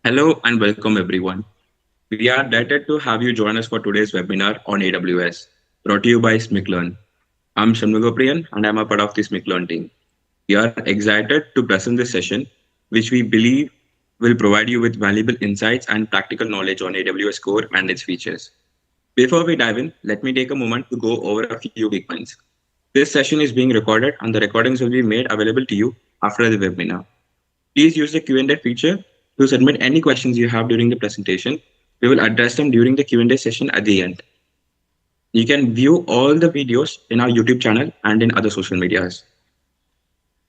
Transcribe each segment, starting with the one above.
Hello and welcome everyone. We are delighted to have you join us for today's webinar on AWS, brought to you by SmicLearn. I'm Shanmugapriyan and I'm a part of the SmicLearn team. We are excited to present this session, which we believe will provide you with valuable insights and practical knowledge on AWS core and its features. Before we dive in, let me take a moment to go over a few key points. This session is being recorded and the recordings will be made available to you after the webinar. Please use the Q&A feature to submit any questions you have during the presentation. We will address them during the Q&A session at the end. You can view all the videos in our YouTube channel and in other social medias.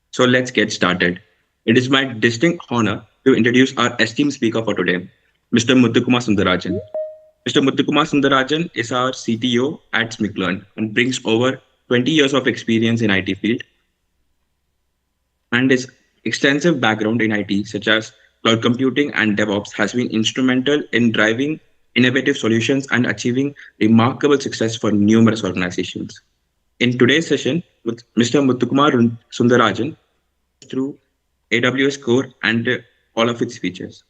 So let's get started. It is my distinct honor to introduce our esteemed speaker for today, Mr. Muthukumar Sundarajan. Mr. Muthukumar Sundarajan is our CTO at SmicLearn and brings over 20 years of experience in IT field, and his extensive background in IT, such as cloud computing and DevOps, has been instrumental in driving innovative solutions and achieving remarkable success for numerous organizations. In today's session, with Mr. Muthukumar Sundarajan through AWS Core and all of its features,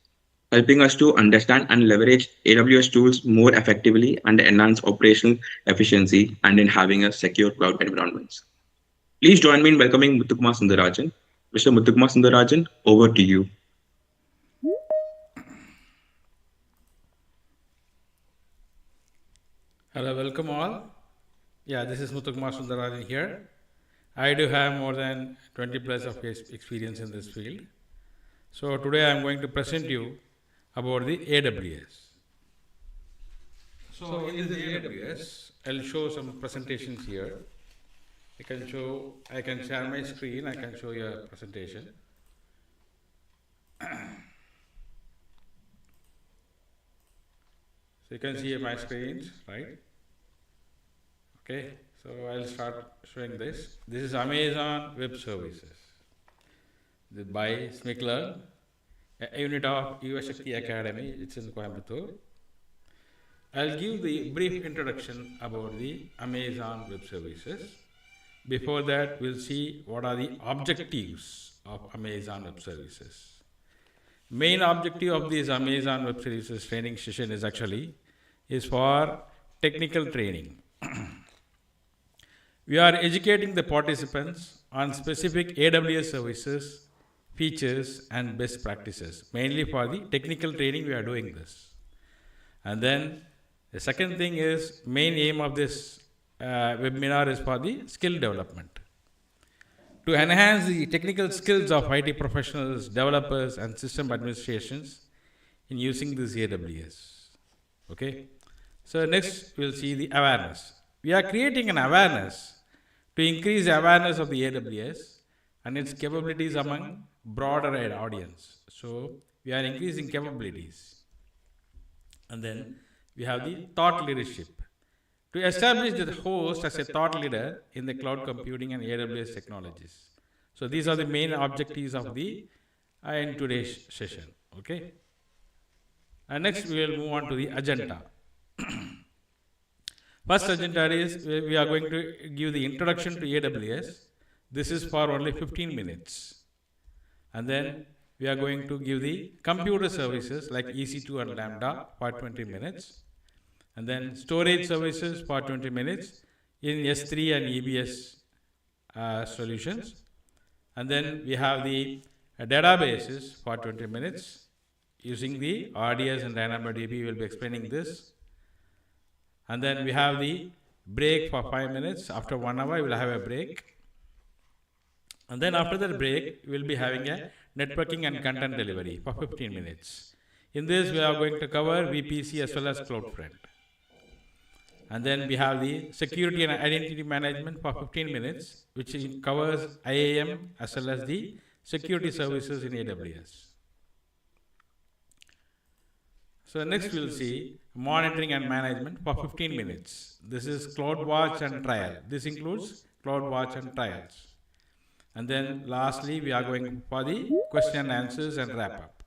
helping us to understand and leverage AWS tools more effectively and enhance operational efficiency and in having a secure cloud environments. Please join me in welcoming Muthukumar Sundarajan. Mr. Muthukumar Sundarajan, over to you. Hello, welcome all. Yeah, this is Muthukumar Sundarajan here. I do have more than 20 plus of experience in this field. So today I am going to present you about the AWS. So in this AWS, I'll show some presentations here. I can share my screen, I can show you a presentation. So you can see my screens, right? Okay, so I'll start showing this. This is Amazon Web Services by SmicLearn, a unit of US Shakti Academy. It's in Coimbatore. I'll give the brief introduction about the Amazon Web Services. Before that, we'll see what are the objectives of Amazon Web Services. Main objective of this Amazon Web Services training session is for technical training. We are educating the participants on specific AWS services, features, and best practices. Mainly for the technical training, we are doing this. And then the second thing is, main aim of this webinar is for the skill development. To enhance the technical skills of IT professionals, developers, and system administrations in using this AWS. Okay. So next we'll see the awareness. We are creating an awareness to increase awareness of the AWS and its capabilities among broader audience. So we are increasing capabilities. And then we have the thought leadership. To establish the host as a thought leader in the cloud computing and AWS technologies. So these are the main objectives of the in today's session. Okay. And next we will move on to the agenda. First agenda is we are going to give the introduction to AWS. This is for only 15 minutes. And then we are going to give the computer services like EC2 and Lambda for 20 minutes. And then storage services for 20 minutes in S3 and EBS solutions. And then we have the databases for 20 minutes using the RDS and Dynamodb. We will be explaining this. And then we have the break for 5 minutes. After 1 hour, we will have a break. And then after that break, we will be having a networking and content delivery for 15 minutes. In this, we are going to cover VPC as well as CloudFront. And then we have the security and identity management for 15 minutes, which covers IAM as well as the security services in AWS. So next we'll see monitoring and management for 15 minutes. This is CloudWatch and Trial. This includes CloudWatch and Trials. And then lastly, we are going for the question and answers and wrap up.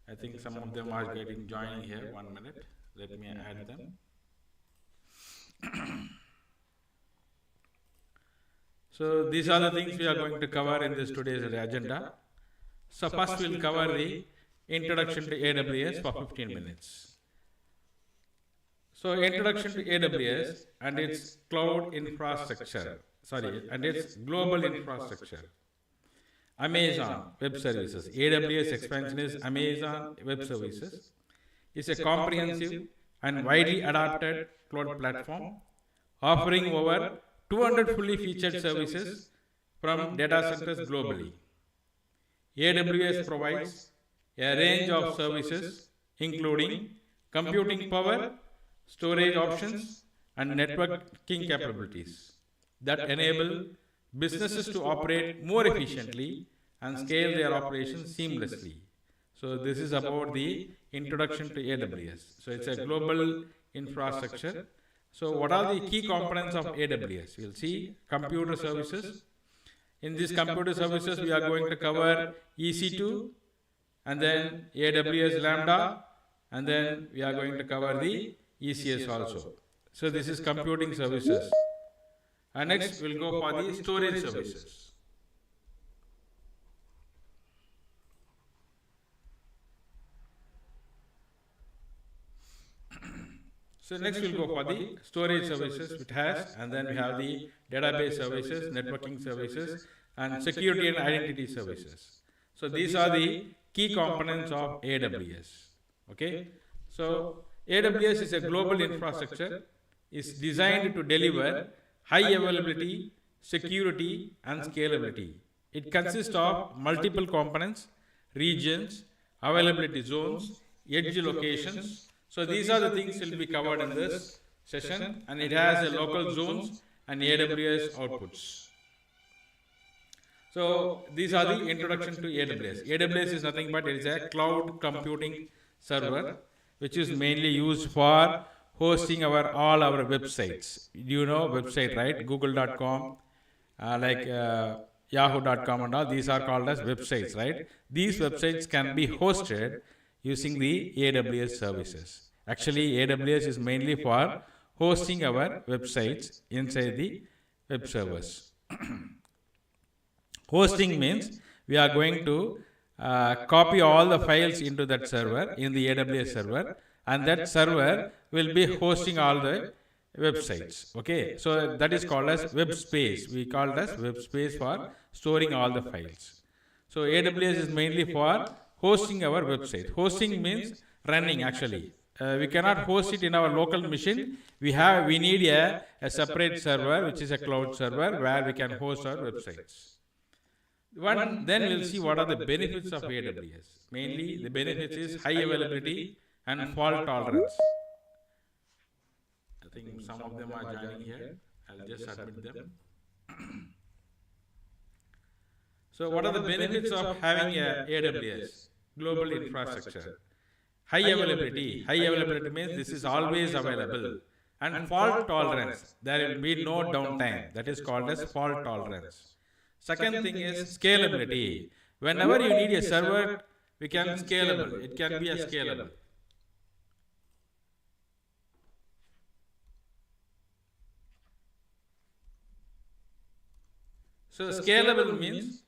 I think some of them are getting joining here. 1 minute. Let me add them. So these are the things we are going to cover in this today's agenda. So first we'll cover the introduction to AWS for 15 minutes. So, introduction to AWS and its cloud infrastructure, and its global infrastructure. Amazon Web Services. AWS expansion is Amazon Web Services. It's a comprehensive and widely adopted cloud platform offering over 200 fully featured services from data centers globally. AWS provides a range of services including computing power, storage options, and networking capabilities that enable businesses to operate more efficiently and scale their operations seamlessly. So this is about the introduction to AWS. So it's a global infrastructure. So what are the key components of AWS? We'll see computer services. In these computer services, we are going to cover EC2 and then AWS Lambda, and then we are going to cover the ECS also. So this is computing services. And next we'll go for the storage services. So next we'll go for the storage services it has, and then we have the database services, networking services, and security and identity services. So these are the key components of AWS. Okay. So AWS is a global infrastructure. It's designed to deliver high availability, security, and scalability. It consists of multiple components, regions, availability zones, edge locations. So these are the things will be covered in this session, and it has a local zones and AWS outputs. So these are the introduction to AWS. AWS is nothing but it is a cloud computing server which is mainly used for hosting all our websites. You know website, right? Google.com, Yahoo.com and all. These are called as websites, right? These websites can be hosted using the AWS services. Actually, AWS is mainly for hosting our websites inside the web servers. Hosting means we are going to copy all the files into that server, in the AWS server, and that server will be hosting all the websites. Okay, so that is called as web space. We call it as web space for storing all the files. So AWS is mainly for hosting our website. Hosting means running actually. We cannot host it in our local machine. We need a separate server, which is a cloud server where we can host our websites. Then we'll see what are the benefits of AWS. Mainly the benefits is high availability and fault tolerance. I think some of them are joining here. I'll just admit them. So what are the benefits of having a AWS? Global infrastructure. High availability. High availability means this is always available. And fault tolerance. There will be no downtime. That is called as fault tolerance. Second thing is scalability. Whenever you need a server, we can scalable. It can be a scalable. So scalable means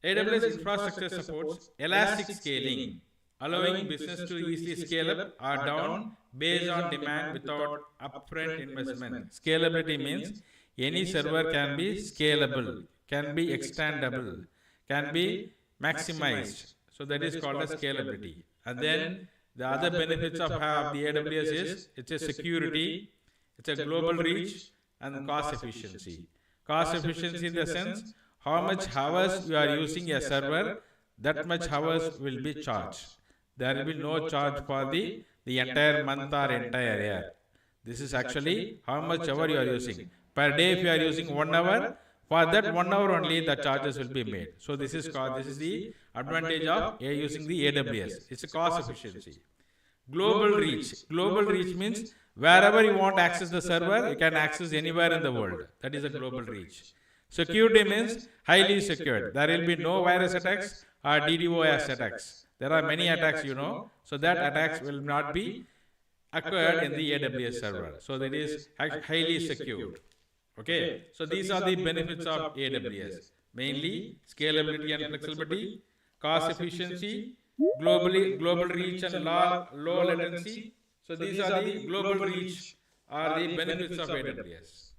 AWS infrastructure supports elastic scaling, allowing business to easily scale up or down based on demand without upfront investment. Scalability means any server can be scalable, can be extendable, can be maximized. So that is called as scalability. And then the other benefits of the AWS is it's a security, it's a global reach, and cost efficiency. Cost efficiency in the sense how much hours you are using a server, that much hours will be charged. There will be no charge for the entire month or entire year. This is actually how much hour you are using. Per day, if you are using 1 hour, for that 1 hour only the charges will be made. So this is the advantage of using the AWS. It's a cost efficiency. Global reach. Global reach means wherever you want to access the server, you can access anywhere in the world. That is a global reach. Security means highly secured. There will be no virus attacks or DDoS attacks. There are many attacks, so that attacks will not be occurred in the AWS server. So that is highly secured. Okay, so these are the benefits of AWS. Mainly scalability and flexibility, cost efficiency, global reach and low latency. So these are the global reach are the benefits of AWS.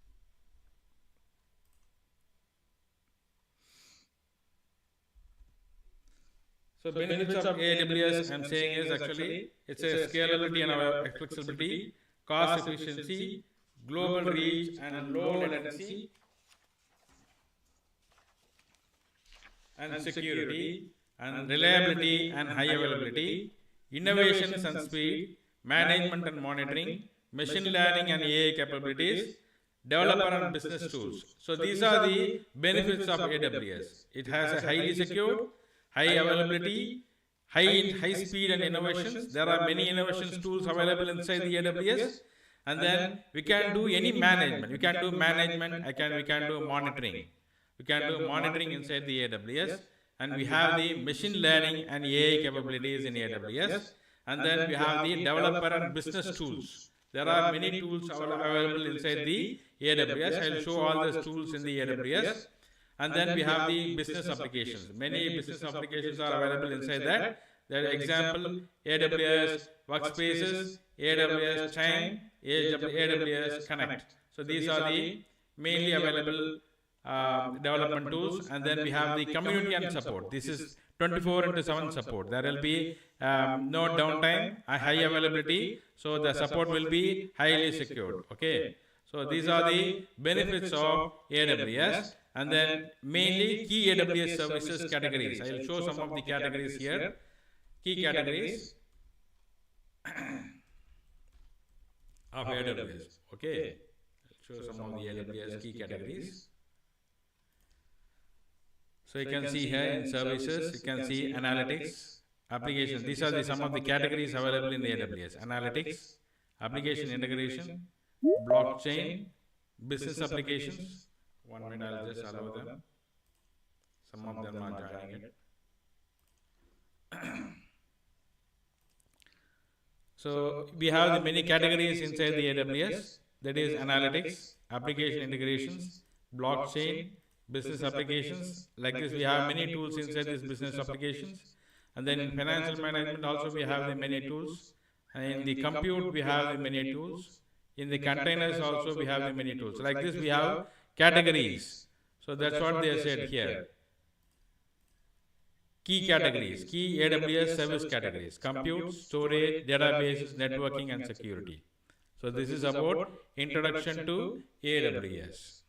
So benefits of AWS I'm saying is actually it's a scalability and flexibility, cost efficiency, global reach and low latency, and security, and reliability and high availability, innovations and speed, management and monitoring, machine learning and AI capabilities, developer and business tools. So these are the benefits of AWS. It has a highly secured, high availability, high speed and innovations. There are many innovations tools available inside the AWS. And then we can do any management. We can do management. We can do monitoring. We can do monitoring inside the AWS, and we have the machine learning and AI capabilities in AWS, and then we have the developer and business tools. There are many tools available inside the AWS. I will show all those tools in the AWS. And then we have the business applications. Many business applications are available inside that. For example, AWS Workspaces, AWS Chain, AWS Connect. So these are the mainly available development tools. And then we have the community and support. This is 24/7 support. There will be no downtime, high availability. So the support will be highly secured. Okay. So these are the benefits of AWS. And then mainly key AWS services categories. I will show some of the categories here. Key categories of AWS. Okay. I'll show some of the AWS key categories. So you can see here in services, you can see analytics, applications. These are some of the categories available in the AWS. Analytics, application integration, blockchain, business applications. 1 minute, I'll just allow them. Some of them are joining it. So we have the many categories inside the AWS. That is analytics, application integrations, blockchain, business applications. Like this, we have many tools inside these business applications. And then in financial management also we have the many tools. And in the compute we have the many tools. In the containers also we have the many tools. Like this we have categories. So that's what they said here. Key categories, key AWS service categories: compute, storage, databases, networking, and security. So this is about introduction to AWS.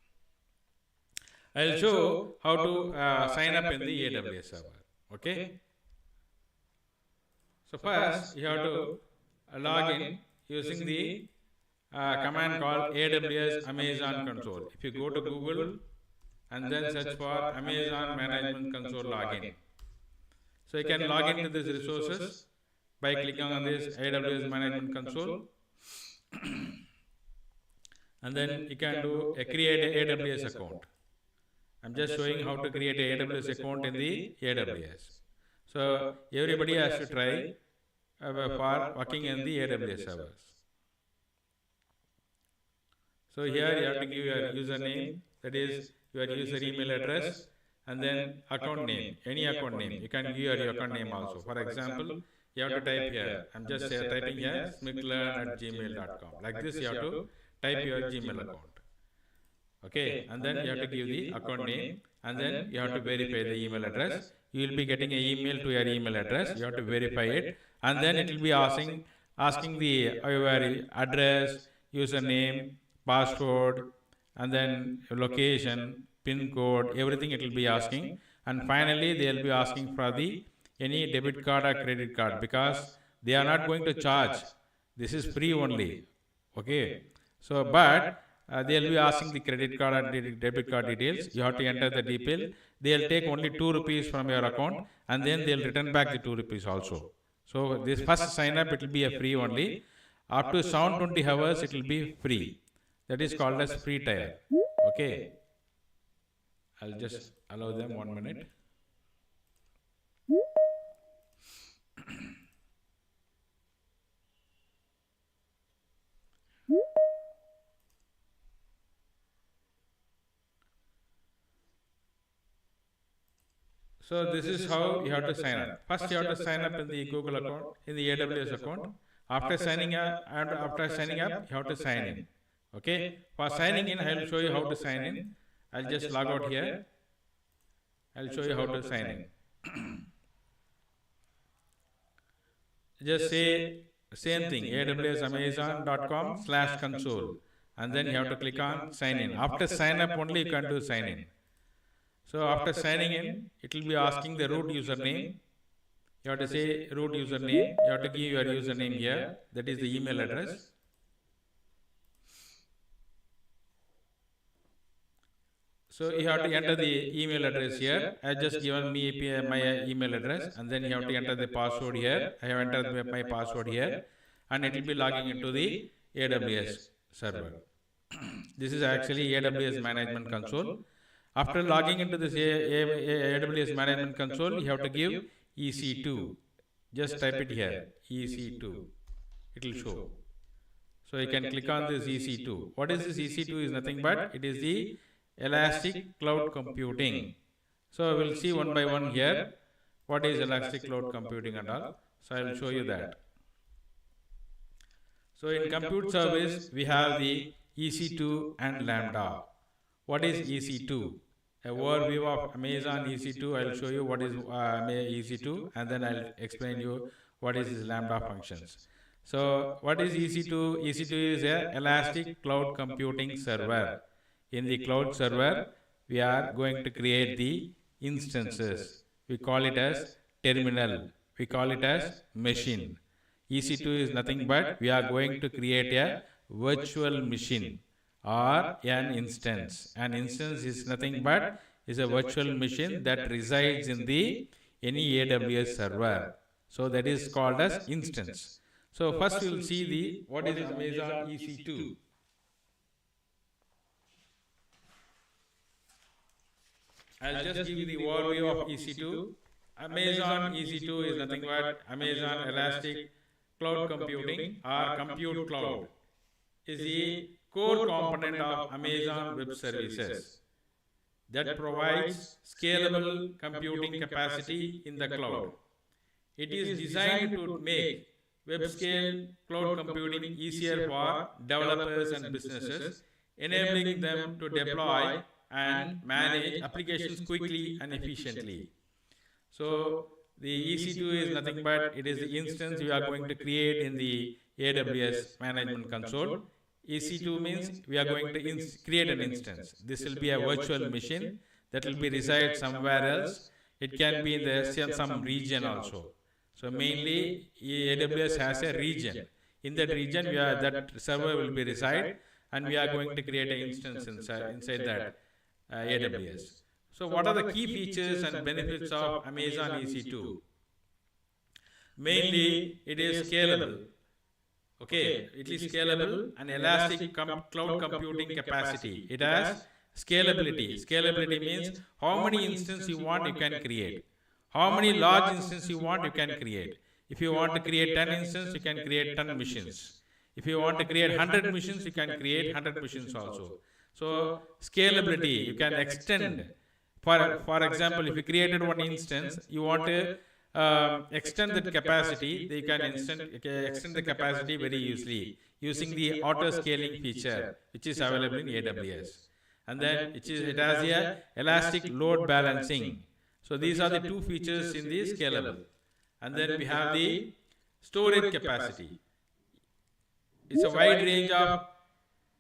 I'll show how to sign up in the AWS server. Okay. So first you have to log in using the command called AWS Amazon Console. If you go to Google and then search for Amazon Management Console login. So you can log into these resources by clicking on this AWS Management Console. And then you can do create an AWS account. I'm just showing how to create an AWS account in the AWS. So everybody has to try for working in the AWS servers. So here you have to give your username, that is your user email address, and then account name, any account name. You can give your account name also. For example, you have to type here. I'm just typing here smiklearn@gmail.com. Like this, you have to type your Gmail account. Okay, and then you have to give the account name, and then you have to verify the email address. You will be getting an email to your email address. You have to verify it, and then it will be asking the your address, username, password, and then location, PIN code, everything it will be asking. And finally, they will be asking for the any debit card or credit card, because they are not going to charge. This is free only. Okay. So, but they will be asking the credit card and debit card details. You have to enter the detail. They will take only 2 rupees from your account, and then they will return back the 2 rupees also. So this first sign up, it will be a free only. Up to 720 hours, it will be free. That is called as free tier. Okay. I'll just allow them 1 minute. So this is how you have to sign up. First, you have to sign up in the Google account, in the AWS account. After signing up, you have to sign in. Okay. For signing in, I will show you how to sign in. I'll just log out here. I'll show you how to sign in. Just say same thing, awsamazon.com/console, and then you have to click on sign in. After sign up only you can do sign in. So after signing in, it will be asking the root username. You have to say root username. You have to give your username here. That is the email address. So you have to enter the email address here. I just given me my email address, and then you have to enter the password here. I have entered my password here, and it will be logging into the AWS server. This is actually AWS Management Console. After logging into this AWS Management Console, you have to give EC2. Just type it here, EC2. It will show. So you can click on this EC2. What is this EC2? Is nothing but it is the Elastic Cloud Computing. So we will see one by one here what is Elastic Cloud Computing and all. So I will show you that. So in compute service we have the EC2 and Lambda. What is EC2? A overview of Amazon EC2. I will show you what is EC2, and then I will explain you what is this Lambda functions. So what is EC2? EC2 is a Elastic Cloud Computing server. In the cloud server, we are going to create the instances. We call it as terminal. We call it as machine. EC2 is nothing but we are going to create a virtual machine or an instance. An instance is nothing but is a virtual machine that resides in the any AWS server. So that is called as instance. So first we will see the what is Amazon EC2. I'll just give you the overview of EC2. Amazon EC2 is nothing but Amazon Elastic Cloud Computing or Compute Cloud is the core component of Amazon Web Services that provides scalable computing capacity in the cloud. It is designed to make web-scale cloud computing easier for developers and businesses, enabling them to deploy and manage applications quickly and efficiently. So the EC2 is nothing but it is the instance we are going to create in the AWS Management Console. EC2 means we are going to create an instance. This will be a virtual machine that will be reside somewhere else. It can be in the some region also. So mainly AWS has a region. In that region that server will be reside, and we are going to create an instance inside that AWS. So what are the key features and benefits of Amazon EC2? Mainly it is scalable. Okay, it is scalable and elastic cloud computing capacity. It has scalability. Scalability means how many instances you want you can create. How many large instances you want you can create. If you want to create 10 instances, you can create 10 machines. If you want to create 100 machines, you can create 100 machines also. So scalability, you can extend. For example, if you created one instance, you want to extend that capacity, you can extend the capacity very easily using the auto scaling feature which is available in AWS. And then it has a elastic load balancing. So these are the two features in the scalable. And then we have the storage capacity. It's a wide range of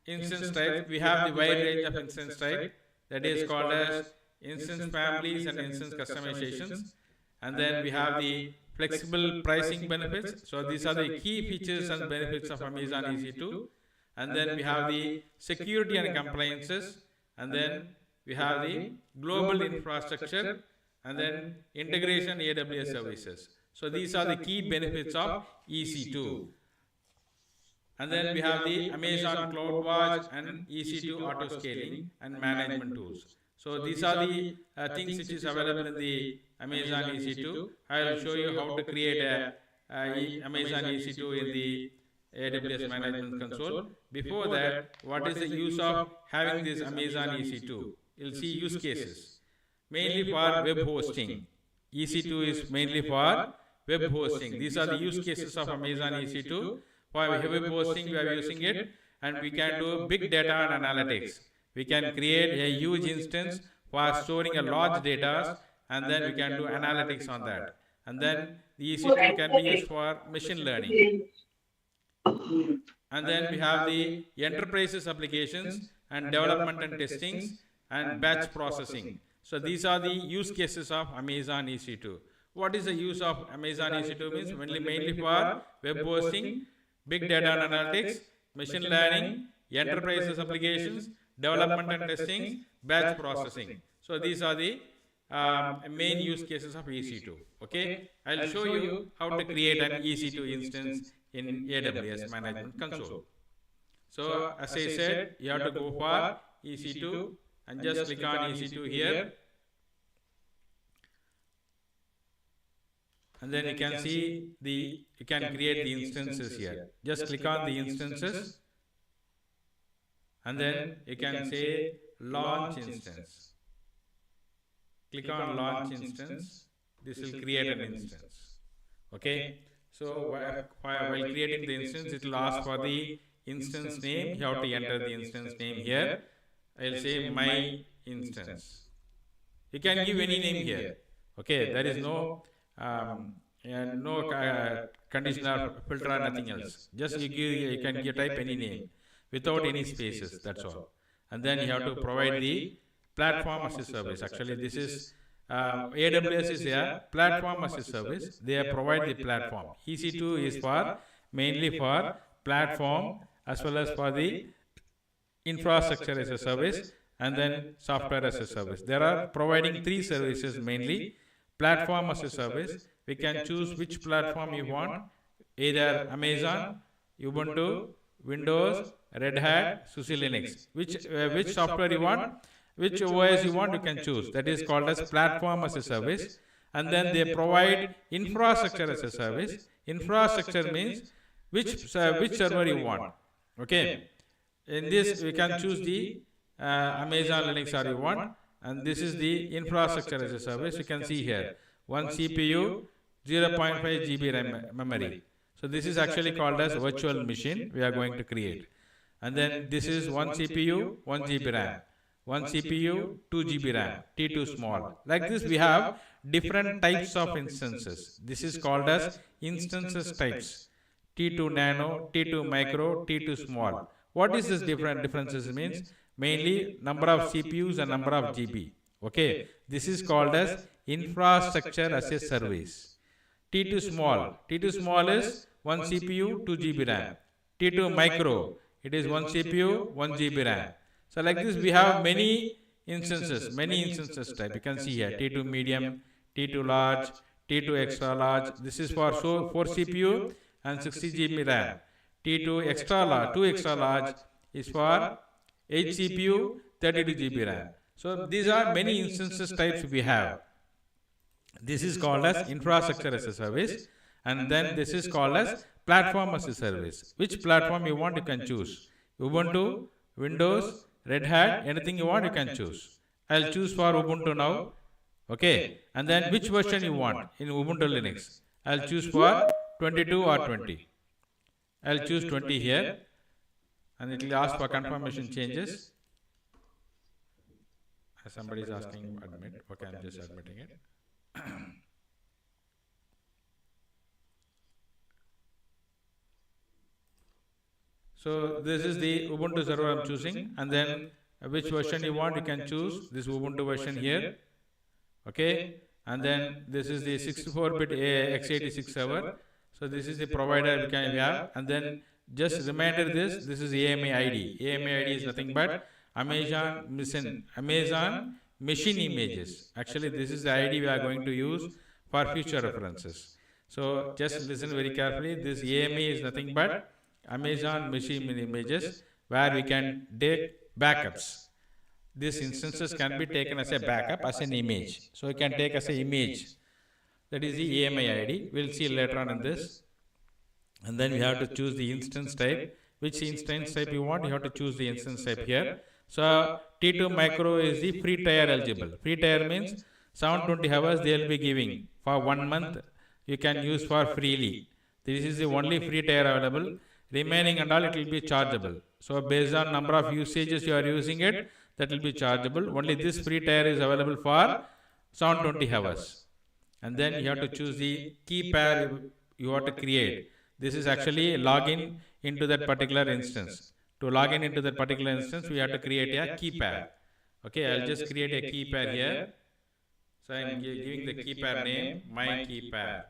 instance types. We have the wide range of instance type that is called as instance families and instance customizations. And then we have the flexible pricing benefits. So these are the key features and benefits of Amazon EC2. And then we have the security and compliances. And then we have the global infrastructure. And then integration AWS services. So these are the key benefits of EC2. And then we have the Amazon CloudWatch and EC2 auto scaling and management tools. So these are the things which is available in the Amazon EC2. I will show you how to create a Amazon EC2 in the AWS Management Console. Before that, what is the use of having this Amazon EC2? You'll see use cases. Mainly for web hosting. EC2 is mainly for web hosting. These are the use cases of Amazon EC2. For web hosting, we are using it, and we can do big data and analytics. We can create a huge instance for storing a large data, and then we can do analytics on that. And then the EC2 can be used for machine learning. And then we have the enterprises applications and development and testings and batch processing. So these are the use cases of Amazon EC2. What is the use of Amazon EC2 means? Mainly for web hosting, big data and analytics, machine learning, enterprises applications, development and testing, batch processing. So these are the main use cases of EC2. Okay, I'll show you how to create an EC2 instance in AWS Management Console. So as I said, you have to go for EC2 and just click on EC2 here. And then you can see you can create the instances here. Just click on the instances, and then you can say launch instance. Click on launch instance. This will create an instance. Okay. So while creating the instance, it will ask for the instance name. You have to enter the instance name here. I'll say my instance. You can give any name here. Okay, there is no conditional filter or nothing else. Just you can type any name without any spaces. That's all. And then you have to provide the platform as a service. Actually, this is AWS is a platform as a service. They provide the platform. EC2 is mainly for platform as well as for the infrastructure as a service, and then software as a service. There are providing three services mainly. Platform as a service. We can choose which platform you want, either Amazon, Ubuntu, Windows, Red Hat, SUSE Linux. Which software you want, which OS you want, you can choose. That is called as platform as a service. And then they provide infrastructure as a service. Infrastructure means which server you want. Okay. In this, we can choose the Amazon Linux or you want. And this is the infrastructure as a service. You can see here, one CPU, 0.5 GB RAM memory. So this is actually called as virtual machine we are going to create. And then this is one CPU, 1 GB RAM. One CPU, 2 GB RAM, T2 small. Like this, we have different types of instances. This is called as instances types. T2 nano, T2 micro, T2 small. What is this differences means? Mainly number of CPUs and number of GB. Okay, this is called as infrastructure as a service. T2 small. T2 small is 1 CPU, 2 GB RAM. T2 micro, it is 1 CPU, 1 GB RAM. So like this, we have many instances type. You can see here, T2 medium, T2 large, T2 extra large. This is for 4 CPU and 60 GB RAM. T2 extra large, 2 extra large is for 8 CPU, 32 GB RAM. So these are many instances types we have. This is called as infrastructure as a service, and then this is called as platform as a service. Which platform you want, you can choose. Ubuntu, Windows, Red Hat, anything you want, you can choose. I'll choose for Ubuntu now. Okay, and then which version you want in Ubuntu Linux. I'll choose for 22 or 20. I'll choose 20 here, and it will ask for confirmation changes. Somebody is asking admit. Okay, I'm just admitting it. So this is the Ubuntu server I'm choosing, and then which version you want, you can choose this Ubuntu version here. Okay, and then this is the 64-bit x86 server. So this is the provider we can have, and then just reminder this is AMA ID. AMA ID is nothing but Amazon machine images. Actually, this is the ID we are going to use for future references. So just listen very carefully. This AMA is nothing but Amazon machine images, where we can take backups. These instances can be taken as a backup, as an image. So you can take as an image. That is the AMA ID. We'll see later on in this. And then we have to choose the instance type. Which instance type you want, you have to choose the instance type here. So T2 micro is the free tier eligible. Free tier means 720 hours they will be giving for 1 month. You can use for freely. This is the only free tier available. Remaining and all it will be chargeable. So based on number of usages you are using it, that will be chargeable. Only this free tier is available for 720 hours. And then you have to choose the key pair you want to create. This is actually login into that particular instance. To log in into that particular instance, we have to create a key pair. Okay, I'll just create a key pair here. So I'm giving the key pair name my key pair,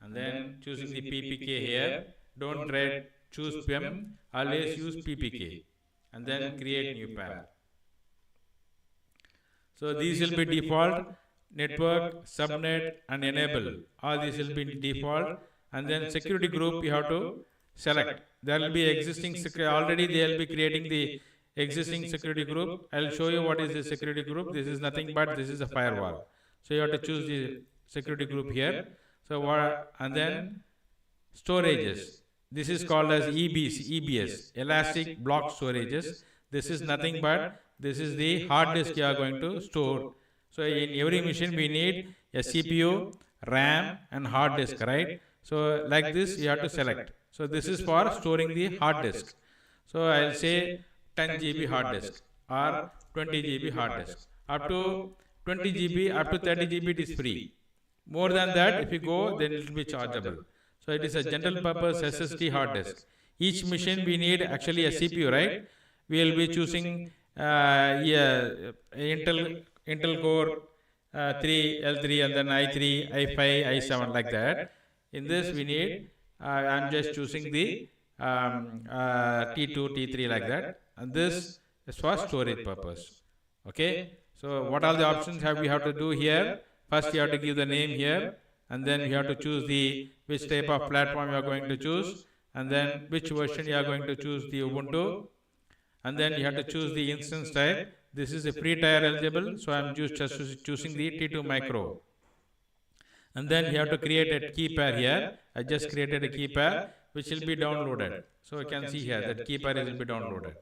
and then choosing the ppk here. Don't try choose pem, always use ppk, and then create new pair. So these will be default: network, subnet, and enable. All these will be default. And then security group you have to select. There will be existing already they will be creating the existing security group. I'll show you what is the security group. This is nothing but this is a firewall. So you have to choose the security group here. So what, and then storages. This is called as EBS, elastic block storages. This is nothing but this is the hard disk you are going to store. So in every machine we need a CPU, RAM, and hard disk, right? So like this you have to select. So this is for storing the hard disk. So I'll say 10 GB hard disk or 20 GB hard disk. Up to 20 GB, up to 30 GB it is free. More than that, if you go, then it will be chargeable. So it is a general purpose SSD hard disk. Each machine we need actually a CPU, right? We will be choosing Intel Core 3, L3, and then i3, i5, i7 like that. In this we need, I'm just choosing the T2, T3 like that. And this is for storage purpose. Okay. So what are the options we have to do here? First you have to give the name here, and then you have to choose the which type of platform you are going to choose, and then which version you are going to choose, the Ubuntu, and then you have to choose the instance type. This is a free tier eligible, so I am just choosing the T2 micro. And then you have to create a key pair here. I just created a key pair which will be downloaded. So you can see here that key pair will be downloaded.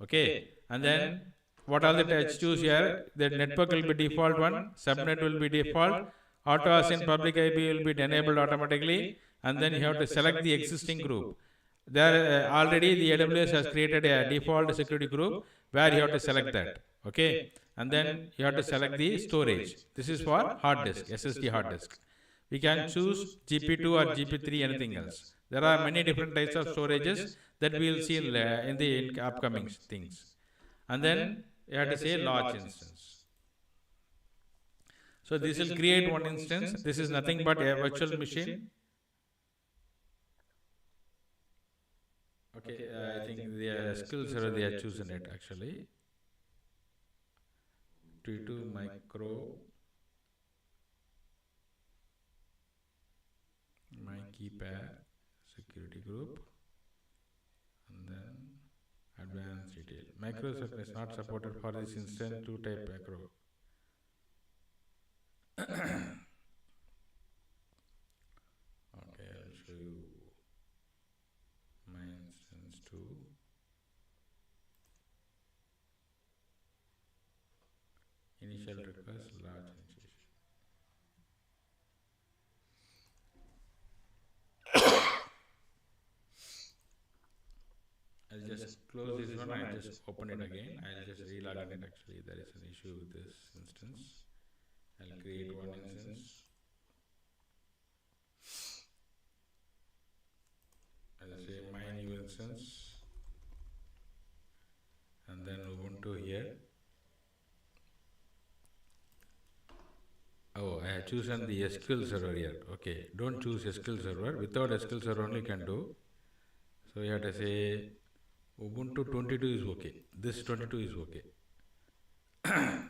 Okay, and then what are the types choose here? The network will be default one, subnet will be default, auto assign public IP will be enabled automatically, and then you have to select the existing group. There already the AWS has created a default security group where you have to select that. Okay, and then you have to select the storage. This is for hard disk, SSD hard disk. We can choose GP2 or GP3, anything else. There are many different types of storages that we will see in the upcoming things. And then you have to say large instance. So this will create one instance. This is nothing but a virtual machine. Okay, I think the SQL server they have chosen it actually. T2 micro, my key pair, security group, and then advanced detail. Micro is not supported for this instance. 2 type macro. Okay, I'll show you my instance 2. Initial request, large initiation. I'll just close this one. I'll just open it again. I'll just relog in it. Actually, there is an issue with this instance. I'll create one instance. I'll say my new instance, and then Ubuntu here. Oh, I have chosen the SQL server here. Okay, don't choose SQL server. Without SQL server only can do. So you have to say Ubuntu 22 is okay. This 22 is okay.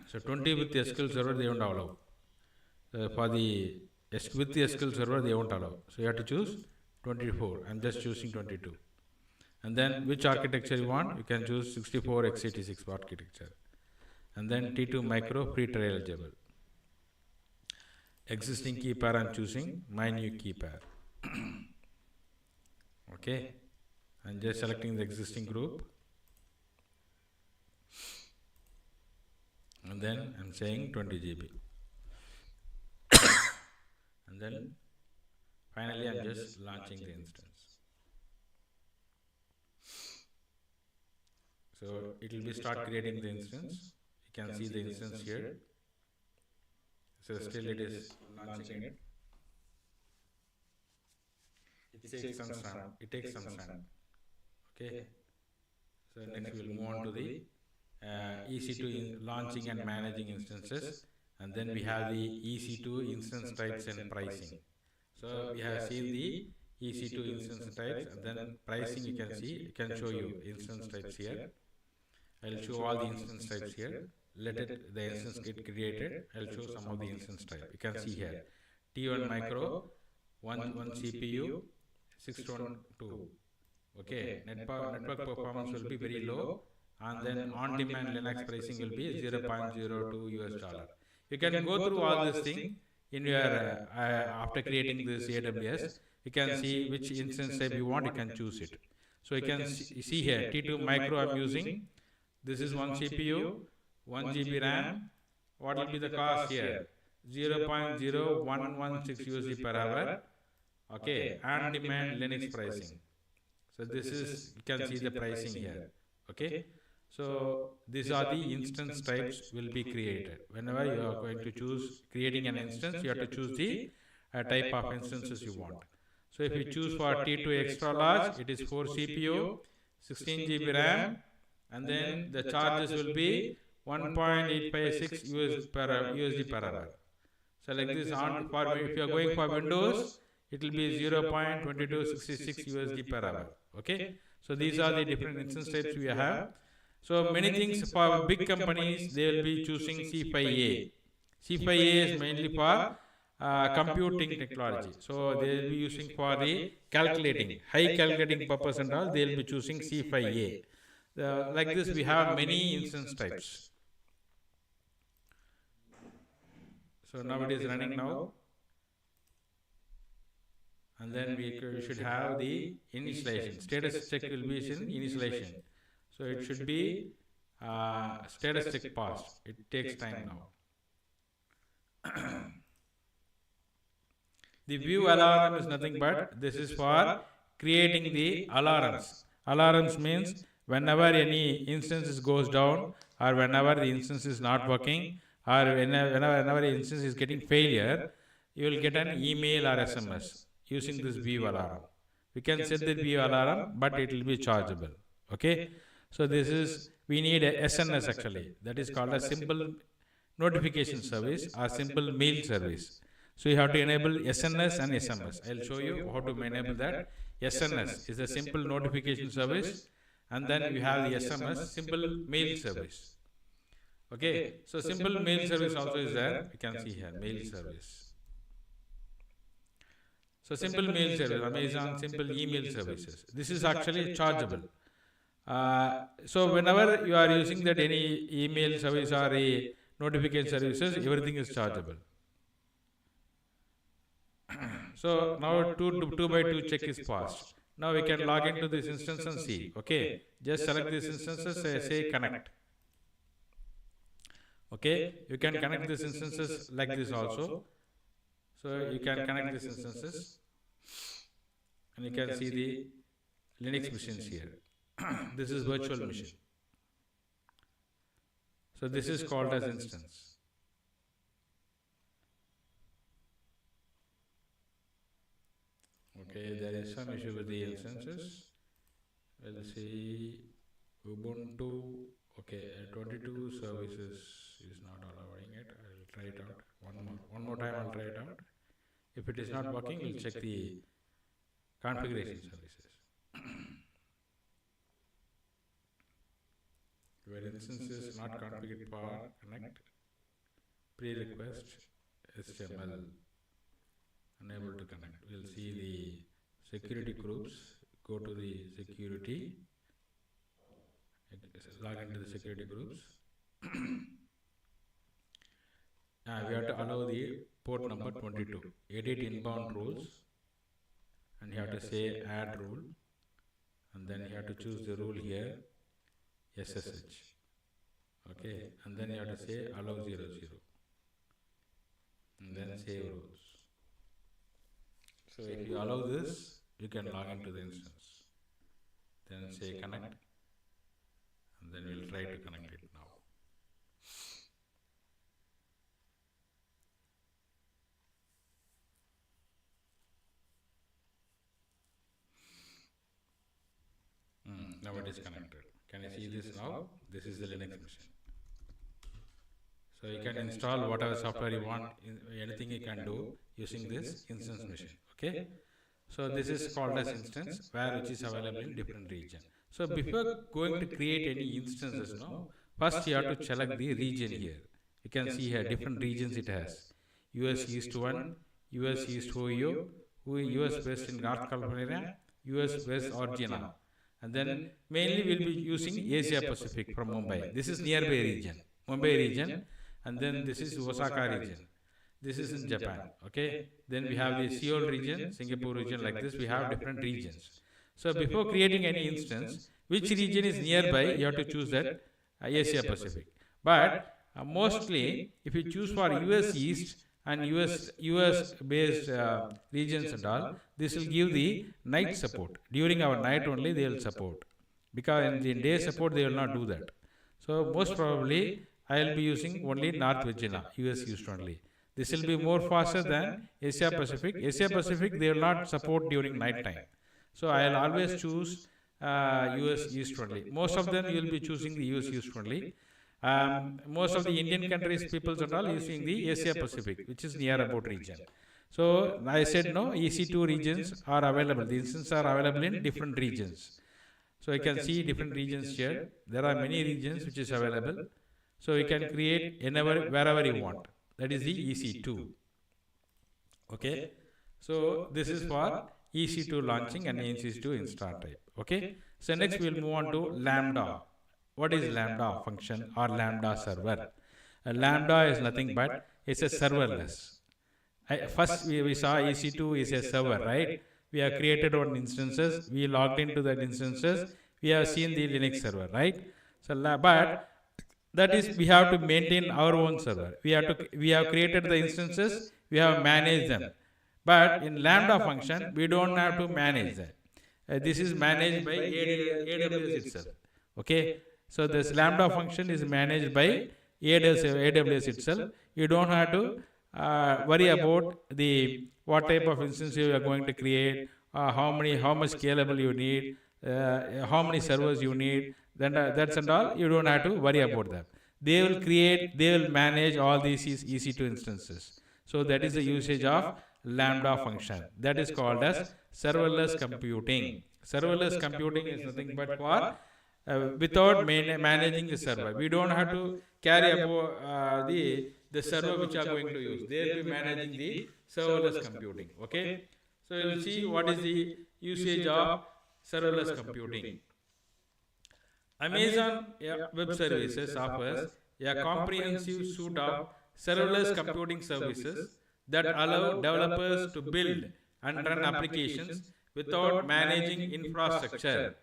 So 20 with the SQL server they won't allow. For the with the SQL server they won't allow. So you have to choose 24. I'm just choosing 22. And then which architecture you want? You can choose 64x86 architecture. And then T2 micro free trial eligible. Existing key pair I'm choosing my new key pair. Okay, I'm just selecting the existing group, and then I'm saying 20 GB, and then finally I'm just launching the instance. So it will be start creating the instance. You can see the instance here. So still it is launching it. It takes some time. Okay. So next we will move on to the EC2 launching and managing instances, and then we have the EC2 instance types and pricing. So we have seen the EC2 instance types, and then pricing you can see. It can show you instance types here. I'll show all the instance types here. Let it the instance get created. I'll show some of the instance type. You can see here T1 micro, one CPU, 612. Okay, network performance will be very low, and then on-demand Linux pricing will be $0.02 US. You can go through all this thing in your after creating this AWS. You can see which instance type you want. You can choose it. So you can see here T2 micro I'm using. This is one CPU, 1 GB RAM. What will be the cost here? 0.0116 USD per hour. Okay, on-demand Linux pricing. So this is, you can see the pricing here. Okay, so these are the instance types will be created. Whenever you are going to choose creating an instance, you have to choose the type of instances you want. So if you choose for T2 extra large, it is 4 CPU, 16 GB RAM, and then the charges will be 1.856 USD per hour. So like this on for if you are going for Windows, it will be 0.2266 USD per hour. Okay, so these are the different instance types we have. So many things for big companies, they will be choosing C5A. C5A is mainly for computing technology. So they will be using for the calculating, high calculating purpose and all, they will be choosing C5A. Like this, we have many instance types. So now it is running now. And then we should have the initialization. Status check will be in initialization. So it should be status check passed. It takes time now. The view alarm is nothing but this is for creating the alarms. Alarms means whenever any instance goes down, or whenever the instance is not working, or whenever the instance is getting failure, you will get an email or SMS using this view alarm. We can set the view alarm, but it will be chargeable. Okay, so this is, we need a SNS actually, that is called a simple notification service or simple mail service. So you have to enable SNS and SMS. I'll show you how to enable that. SNS is a simple notification service, and then you have the SMS, simple mail service. Okay, so simple mail service also is there. You can see here mail service. So simple mail service, Amazon simple email services. This is actually chargeable. So whenever you are using that any email service or a notification services, everything is chargeable. So now 2x2 check is passed. Now we can log into this instance and see. Okay, just select these instances, say connect. Okay, you can connect these instances like this also. So you can connect these instances, and you can see the Linux machines here. This is virtual machine. So this is called as instance. Okay, there is some issue with the instances. We'll see Ubuntu. Okay, 22 services is not allowing it. I will try it out. One more time I'll try it out. If it is not working, we'll check the configuration services. Where instance is not configured for connect, pre-request HTML, unable to connect. We'll see the security groups, go to the security, log into the security groups. We have to allow the port number 22, edit inbound rules, and you have to say add rule, and then you have to choose the rule here, SSH. Okay, and then you have to say allow 00, and then save rules. So if you allow this, you can log into the instance. Then say connect, and then we'll try to connect it now. Now it is connected. Can you see this now? This is the Linux machine. So you can install whatever software you want, anything you can do using this instance machine. Okay. So this is called as instance, which is available in different region. So before going to create any instances, first you have to select the region here. You can see here different regions it has. US East 1, US East Ohio, US West in North California, US West Virginia. And then mainly we'll be using Asia Pacific from Mumbai. This is nearby region, Mumbai region, and then this is Osaka region. This is in Japan. Okay. Then we have the Seoul region, Singapore region, like this. We have different regions. So before creating any instance, which region is nearby, you have to choose that Asia Pacific. But mostly, if you choose for US East and US based regions and all, this will give the night support. During our night only they will support, because in the day support they will not do that. So most probably I will be using only North Virginia, US East only. This will be more faster than Asia Pacific. Asia Pacific they will not support during night time. So I will always choose US East only. Most of them you will be choosing the US East only. Most of the Indian countries, peoples and all using the Asia Pacific, which is near about region. So I said no, EC2 regions are available. The instances are available in different regions. So you can see different regions here. There are many regions which is available. So you can create wherever you want. That is the EC2. Okay. So this is for EC2 launching and EC2 install type. Okay. So next we will move on to Lambda. What is Lambda function or Lambda server? Lambda is nothing but it's a serverless. First we saw EC2 is a server, right? We have created one instances. We logged into that instances. We have seen the Linux server, right? So but that is we have to maintain our own server. We have created the instances. We have managed them. But in Lambda function, we don't have to manage that. This is managed by AWS itself. Okay. So this Lambda function is managed by AWS itself. You don't have to worry about what type of instance you are going to create, how much scalable you need, how many servers you need. Then that's and all. You don't have to worry about that. They will manage all these EC2 instances. So that is the usage of Lambda function. That is called as serverless computing. Serverless computing is nothing but for without managing the server. We don't have to carry about the server which are going to use. They will be managing the serverless computing. Okay. So you will see what is the usage of serverless computing. Amazon Web Services offers a comprehensive suite of serverless computing services that allow developers to build and run applications without managing infrastructure.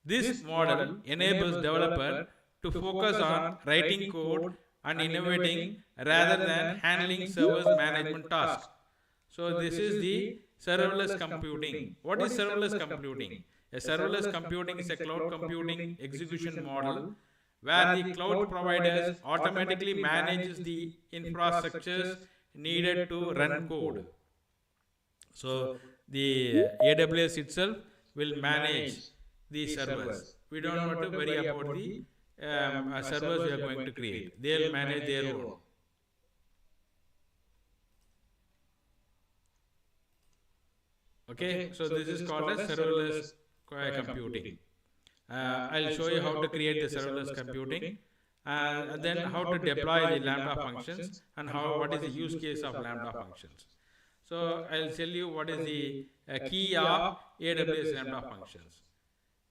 This model enables developers to focus on writing code and innovating rather than handling servers management tasks. So this is the serverless computing. What is serverless computing? A serverless computing is a cloud computing execution model where the cloud providers automatically manages the infrastructures needed to run code. So the AWS itself will manage the servers. We don't want to worry about the servers we are going to create. They will manage their own. Okay, so this is called as serverless computing. I'll show you how to create the serverless computing and then how to deploy the Lambda functions and what is the use case of Lambda functions. So I'll tell you what is the key of AWS Lambda functions.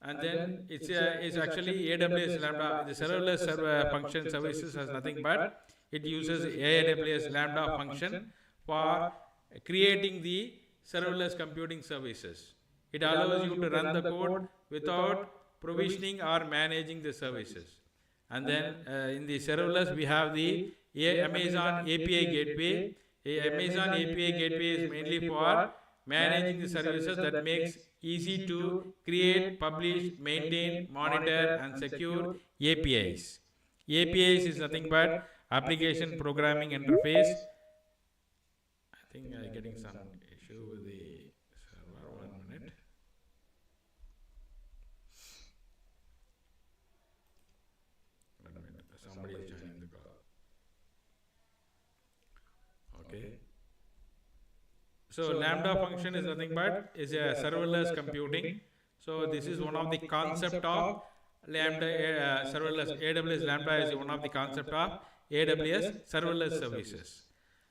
And then it's actually AWS Lambda, the serverless function services has nothing but it uses AWS Lambda function for creating the serverless computing services. It allows you to run the code without provisioning or managing the services. And then in the serverless, we have the Amazon API Gateway. Amazon API Gateway is mainly for managing the services that makes easy to create, publish, maintain, monitor, and secure APIs. APIs is nothing but application programming interface. I think I'm getting some issue with the server. 1 minute. Somebody is joining the call. Okay. So Lambda function is nothing but is a serverless computing. So this is one of the concept of Lambda serverless. AWS Lambda is one of the concept of AWS serverless services.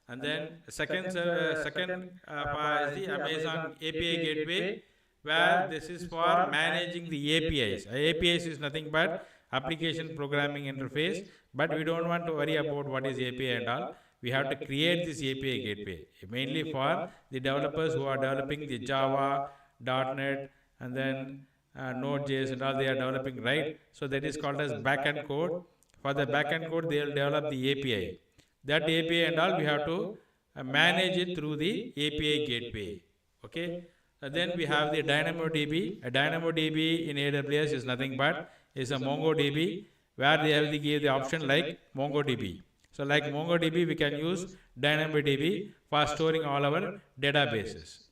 And then second is the Amazon API Gateway, where this is for managing the APIs. APIs is nothing but application programming interface, but we don't want to worry about what is API and all. We have to create this API gateway mainly for the developers who are developing the Java, .NET, and then Node.js and all they are developing, right? So that is called as backend code. For the backend code, they will develop the API. That API and all we have to manage it through the API gateway. Okay. Then we have the Dynamodb. A Dynamodb in AWS is nothing but is a MongoDB, where they have give the option like MongoDB. So like MongoDB, we can use Dynamodb for storing all our databases.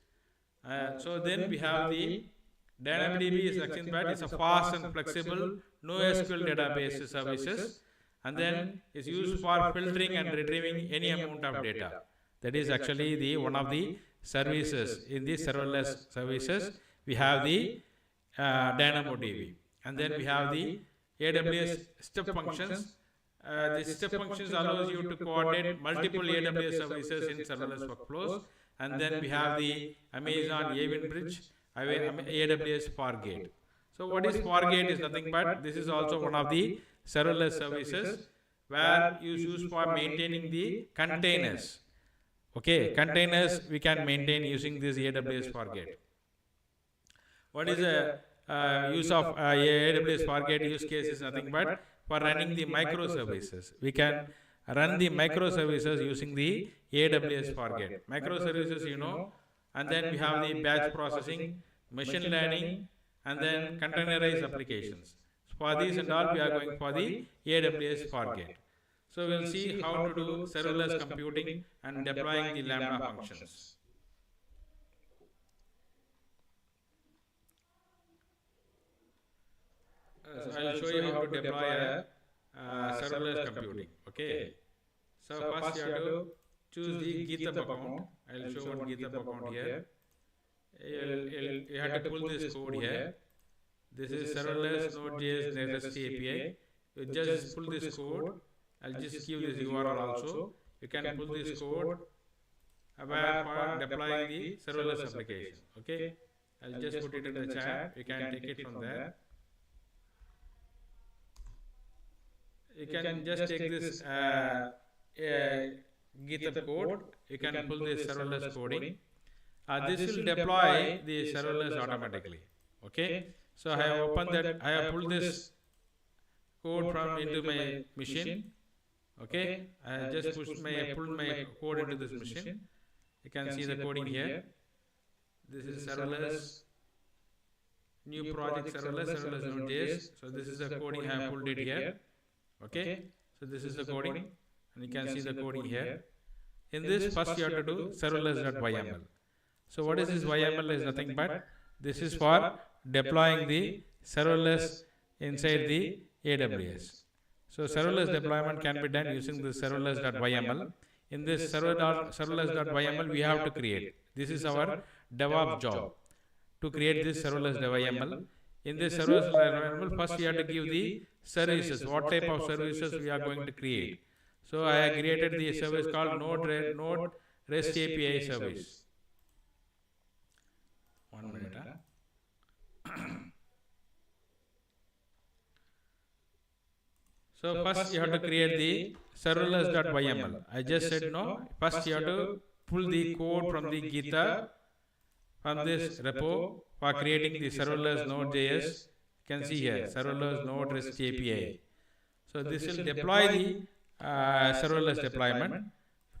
So then we have the Dynamodb is nothing but it's a fast and flexible NoSQL database services, and then is used for filtering and retrieving any amount of data. That is actually the one of the services in the serverless services. We have the Dynamodb, and then we have the AWS step functions. The step functions allows you to coordinate multiple AWS services in serverless workflows. And then we have the Amazon Event Bridge, AWS Fargate. So what is Fargate is nothing but this is also one of the serverless services where you use for maintaining the containers. Okay, containers we can maintain using this AWS Fargate. What is the use of AWS Fargate use case is nothing but for running the microservices. We can run the microservices using the AWS Fargate. Microservices, you know, and then we have the batch processing, machine learning, and then containerized applications. So for these and all, we are going for the AWS Fargate. So we'll see how to do serverless computing and deploying the Lambda functions. So I'll show you how to deploy a serverless computing. Okay. So first you have to choose the GitHub account. I'll show one GitHub account here. You have to pull this code here. This is serverless Node.js REST API. You just pull this code. I'll just give this URL also. You can pull this code for deploying the serverless application. Okay. I'll just put it in the chat. You can take it from there. You can just take this GitHub code. You can pull this serverless coding. This will deploy the serverless automatically. Okay. So I have opened that. I have pulled this code from into my machine. Okay. I just pulled my code into this machine. You can see the coding here. This is serverless. New project serverless Node.js. So this is the coding. I have pulled it here. Okay, so this is the coding, and you can see the coding here. In this, first you have to do serverless.yml. So what is this YML is nothing but this is for deploying the serverless inside the AWS. So serverless deployment can be done using the serverless.yml. In this serverless.yml we have to create. This is our DevOps job to create this serverless.yml. In this serverless.yml, first we have to give the services, what type of services we are going to create. So I created the service called Node REST API service. 1 minute. So first you have to create the serverless.yml. I just said no. First you have to pull the code from the GitHub from this repo for creating the serverless Node.js. You can see here serverless Node REST API. So this will deploy the serverless deployment.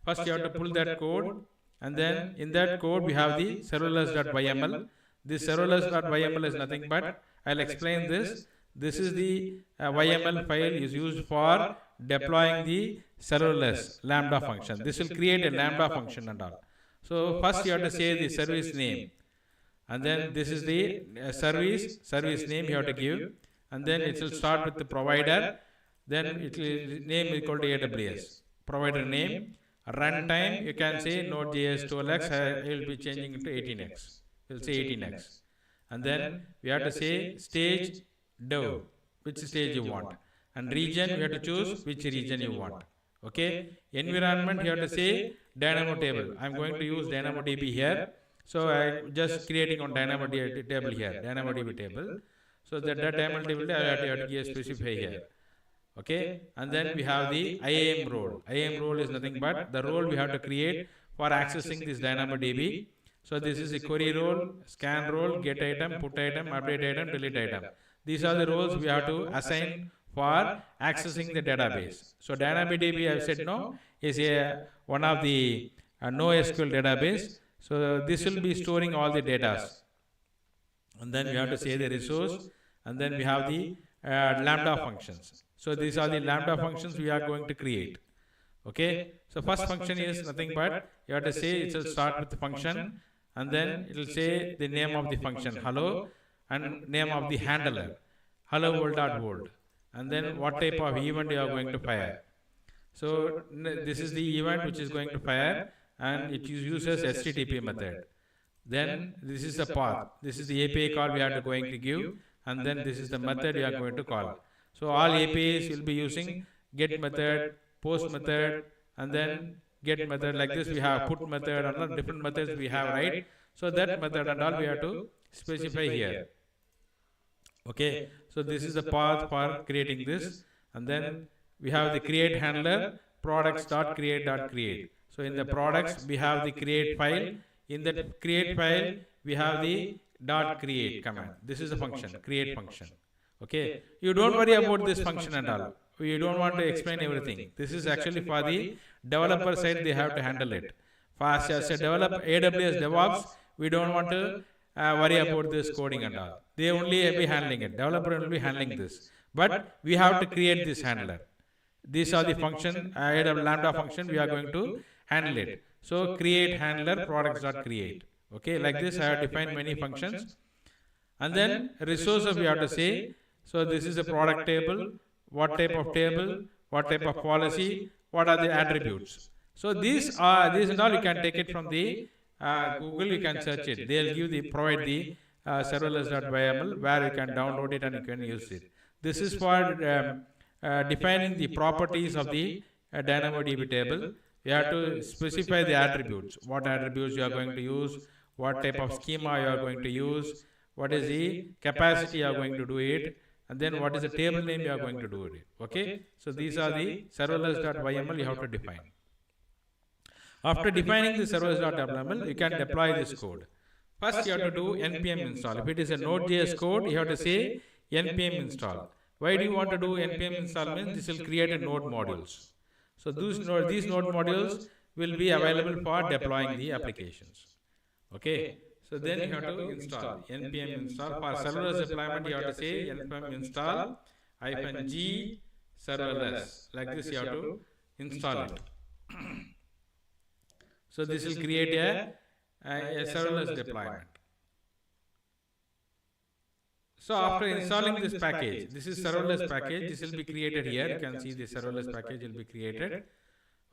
First you have to pull that code, and then in that code we have the serverless.yml. This serverless.yml is nothing but, I'll explain this. This is the YML file is used for deploying the serverless Lambda function. This will create a Lambda function and all. So first you have to say the service name, and then this is the service name you have to give, and then it will start with the provider, then it will name equal to AWS provider name. Runtime you can say Node.js 12x, I will be changing it to 18x, we'll say 18x, and then we have to say stage dev, which stage you want, and region you have to choose which region you want. Okay, environment you have to say Dynamodb. I'm going to use Dynamodb here, so I'm just creating on Dynamodb table here, Dynamodb table. So that Dynamodb I have to specify here. Okay, and then we have the IAM role. IAM role is nothing but the role we have to create for accessing this Dynamodb. So this is a query role, scan role, get item, put item, update item, delete item. These are the roles we have to assign for accessing the database. So Dynamodb, I have said no, is one of the NoSQL database. So this will be storing all the data. And then we have to say the resource, and then we have the Lambda functions. So these are the Lambda functions we are going to create. Okay. So first function is nothing but you have to say it will start with the function, and then it will say the name of the function hello, and name of the handler hello world.world, and then what type of event you are going to fire. So this is the event which is going to fire, and it uses HTTP method. Then this is the path, this is the API call we are going to give, and then this is the method we are going to call. So all APIs will be using get method, post method, and then get method. Like this we have put method, and all different methods we have, right? So that method and all we have to specify here. Okay, so this is the path for creating this, and then we have the create handler products.create.create. So in the products we have the create file. In that create file we have the .create command. This is the function, create function. Okay, you don't worry about this function at all. You don't want to explain everything. This is actually for the developer side, they have to handle it. For as a developer, AWS DevOps, we don't want to worry about this coding and all. They only be handling it. Developer will be handling this. But we have to create this handler. These are the function, Lambda function, we are going to handle it. So create handler products.create. Okay, like this I have defined many functions. And then resources we have to say. So this is a product table, what type of table, what type of policy, what are the attributes. So these and all you can take it from the Google, you can search it. They'll provide the serverless.yml where you can download it and you can use it. This is for defining the properties of the Dynamodb table. You have to specify the attributes, what attributes you are going to use, what type of schema you are going to use, what is the capacity you are going to do it, and then what is the table name you are going to do it. Okay, so these are the serverless.yml you have to define. After defining the serverless.yml, you can deploy this code. First you have to do npm install. If it is a Node.js code, you have to say npm install. Why do you want to do npm install? Means this will create a node modules. So these node modules will be available for deploying the applications. Okay. So then you have to install npm install. For serverless deployment, you have to say npm install -g serverless. Like this you have to install it. So this will create a serverless deployment. So after installing this package, this is serverless package, this will be created here. You can see the serverless package will be created.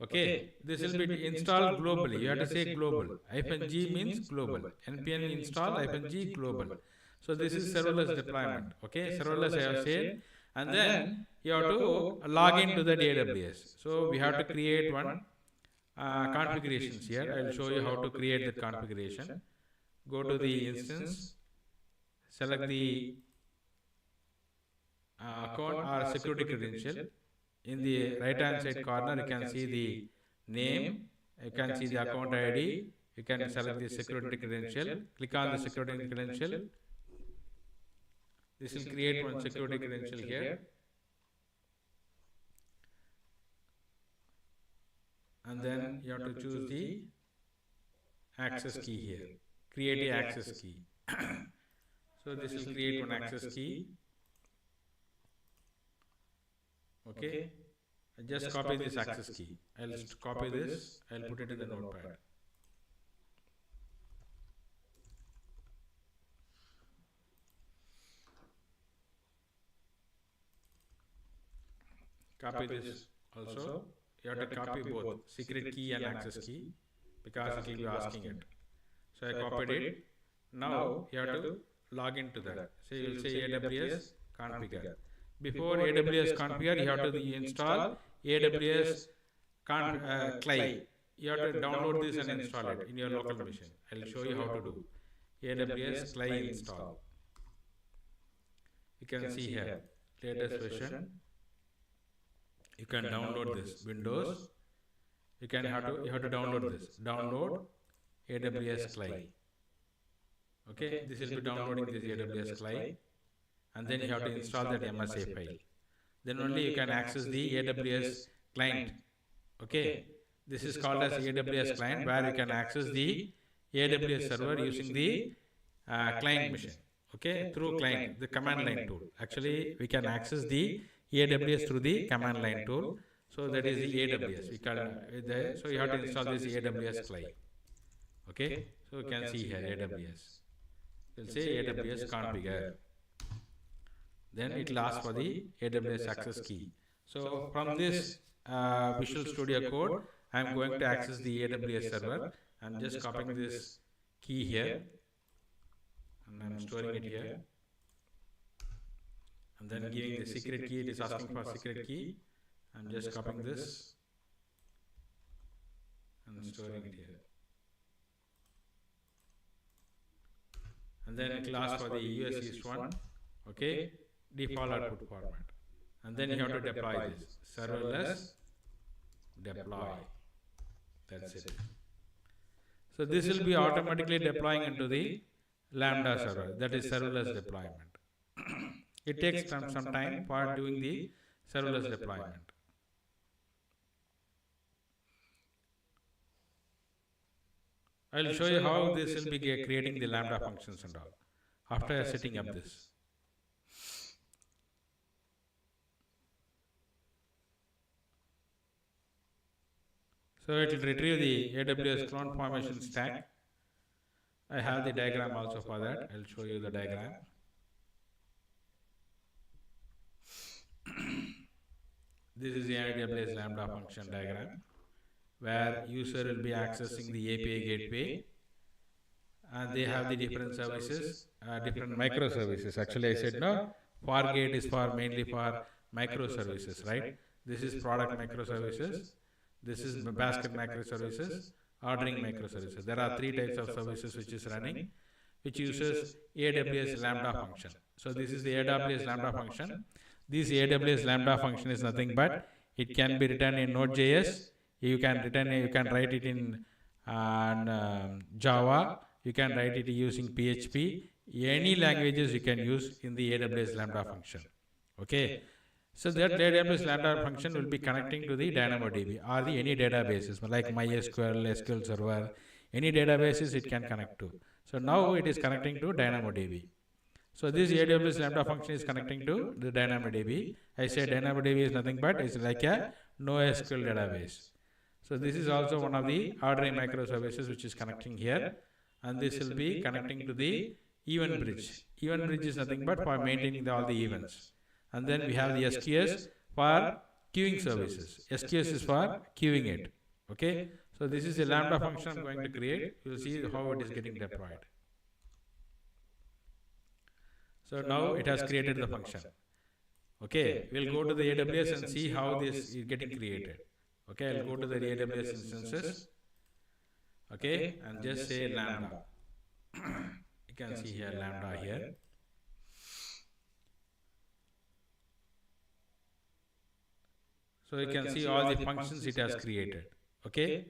Okay, this will be installed globally. You have to say global. -g means global. npm install -g global. So this is serverless deployment. Okay, serverless I have said. And then you have to log into the AWS. So we have to create one configurations here. I will show you how to create that configuration. Go to the instance, select the account or security credential. In the right hand side corner you can see the name, you can see the account ID, you can select the security credential, click on the security credential. This will create one security credential here. and then you have to choose the access key here. Create a access key. So this will create one access key. Okay, I just copy this access key. I'll copy this, I'll put it in the notepad. Copy this also. You have to copy both secret key and access key because it will be asking it. So I copied it. Now you have to log into that. So you will say AWS configure. Before AWS configure, you have to install AWS CLI. You have to download this and install it in your local machine. I will show you how to do. AWS CLI install. You can see here latest version. You can download this Windows. You have to download this. Download AWS CLI. Okay, this will be downloading this AWS CLI, and then you have to install that MSA file. Then only you can access the AWS client. Okay, this is called as AWS client, where you can access the AWS server using the client machine. Okay, through client, the command line tool. Actually, we can access the AWS through the command line tool. So that is the AWS. So you have to install this AWS CLI. Okay, so you can see here AWS. We'll say AWS configure. Then it will ask for the AWS access key. So from this Visual Studio Code, I am going to access the AWS server. I am just copying this key here, and I am storing it here. And then giving the secret key. It is asking for secret key. I am just copying this and storing it here. And then it will ask for the US East one. Okay, default output format. And then you have to deploy this. Serverless deploy. That's it. So this will be automatically deploying into the Lambda server. That is serverless deployment. It takes some time for doing the serverless deployment. I will show you how this will be creating the Lambda functions and all after setting up this. So it will retrieve the AWS clone formation stack. I have the diagram also for that. I will show you the diagram. This is the AWS Lambda function diagram, where user will be accessing the API gateway, and they have the different services, different microservices. Actually, I said no. Fargate is mainly for microservices, right? This is product microservices. This is basket microservices, ordering microservices. There are three types of services which is running, which uses AWS Lambda function. So this is the AWS Lambda function. This AWS Lambda function is nothing but it can be written in Node.js. You can write it in Java. You can write it using PHP. Any languages you can use in the AWS Lambda function. Okay. So that AWS Lambda function will be connecting to the Dynamodb or any databases like MySQL, SQL Server, any databases it can connect to. So now it is connecting to Dynamodb. So this AWS Lambda function is connecting to the Dynamodb. I said Dynamodb is nothing but it's like a NoSQL database. So this is also one of the ordering microservices which is connecting here, and this will be connecting to the event bridge. Event bridge is nothing but for maintaining all the events. And then we have the SQS for queuing services. SQS is for queuing it. Okay. So this is a Lambda function I'm going to create. You will see how it is getting deployed. So now it has created the function. Okay. We'll go to the AWS and see how this is getting created. Okay. I'll go to the AWS instances. Okay. And just say Lambda. You can see here Lambda here. So you can see all the functions it has created. Okay.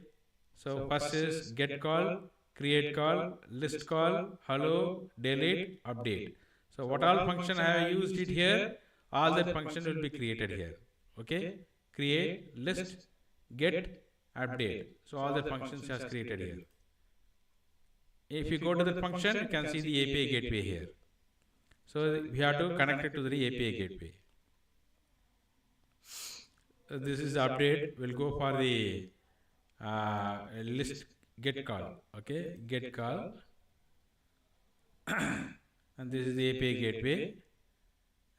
So first is get call, create call, list call, hello, delete, update. So what all function I have used it here, all that function will be created here. Okay. Create, list, get, update. So all the functions has created here. If you go to that function, you can see the API gateway here. So we have to connect it to the API gateway. This is the update. We'll go for the list get call. Okay, get call, and this is the API gateway.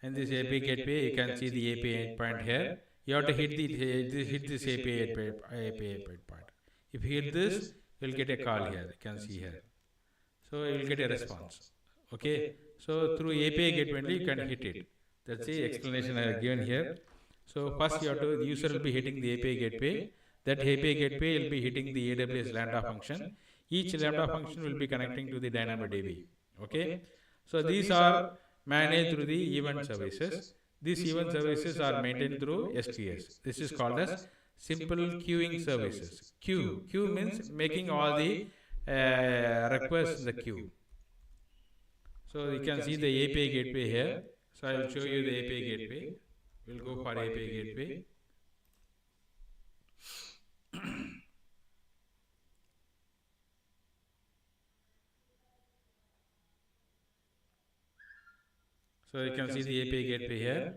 And this API gateway, you can see the API endpoint here. You have to hit this API endpoint part. If you hit this, you'll get a call here. You can see here. So you will get a response. Okay. So through API gateway only you can hit it. That's the explanation I have given here. So first the user will be hitting the API gateway. That API gateway will be hitting the AWS Lambda function. Each Lambda function will be connecting to the Dynamodb. Okay. So these are managed through the event services. These event services are maintained through SQS. This is called as simple queuing services. Queue means making all the requests in the queue. So you can see the API gateway here. So I will show you the API gateway. We'll go for API gateway. So you can see the API gateway here,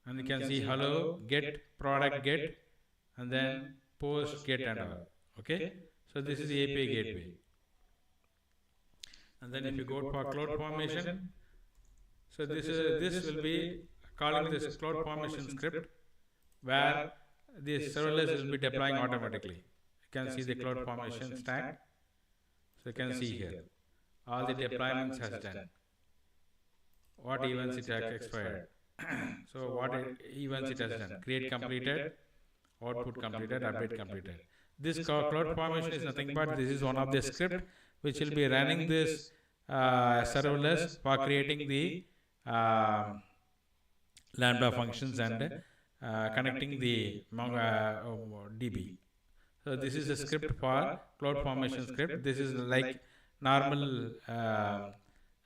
and you can see hello, get, product get, and then post get and all. Okay, so this is the API gateway. And then if you go for cloud formation, so this will be calling this cloud formation script, where the serverless will be deploying automatically. You can see the cloud formation stack. So you can see here all the deployments has done. What events it has expired. So what events it has done. Create completed, output completed, update completed. This cloud formation is nothing but this is one of the script which will be running this serverless for creating the Lambda functions and connecting the DB. So this is a script for cloud formation script. This is like normal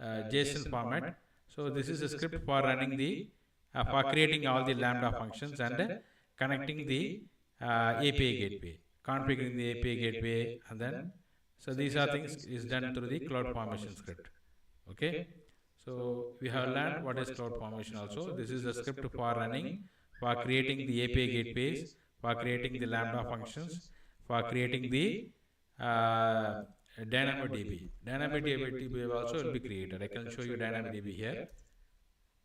JSON format. So this is a script for running the for creating all the Lambda functions and connecting the API gateway, configuring the API gateway, and then so these are things is done through the cloud formation script. Okay, so we have learned what is cloud formation also. This is the script for running, for creating the API gateways, for creating the Lambda functions, for creating the Dynamodb. Dynamodb also will be created. I can show you Dynamodb here.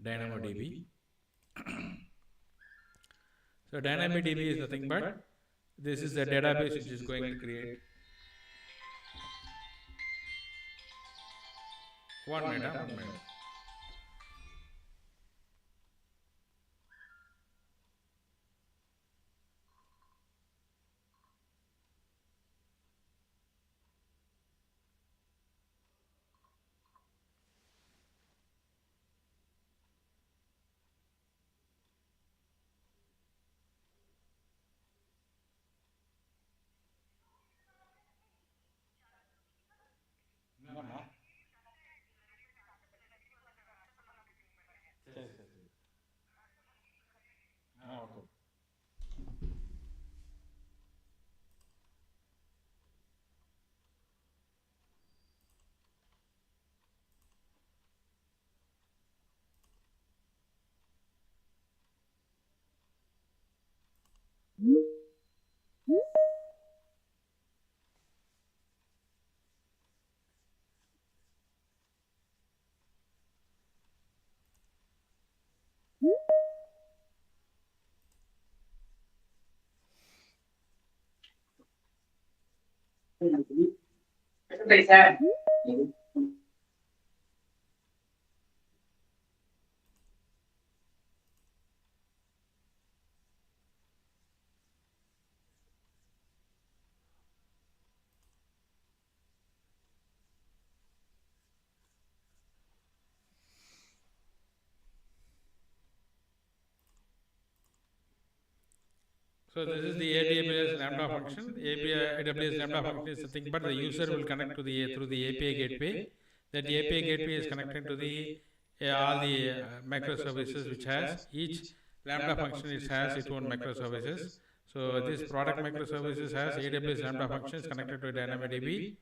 Dynamodb. So Dynamodb is nothing but this is the database which is going to create. One minute. So this is the AWS Lambda function. AWS Lambda function is nothing but the user will connect to the through the API gateway. That API gateway is connected to the all the microservices which has each Lambda function has its own microservices. So this product microservices has AWS Lambda functions connected to a DynamoDB,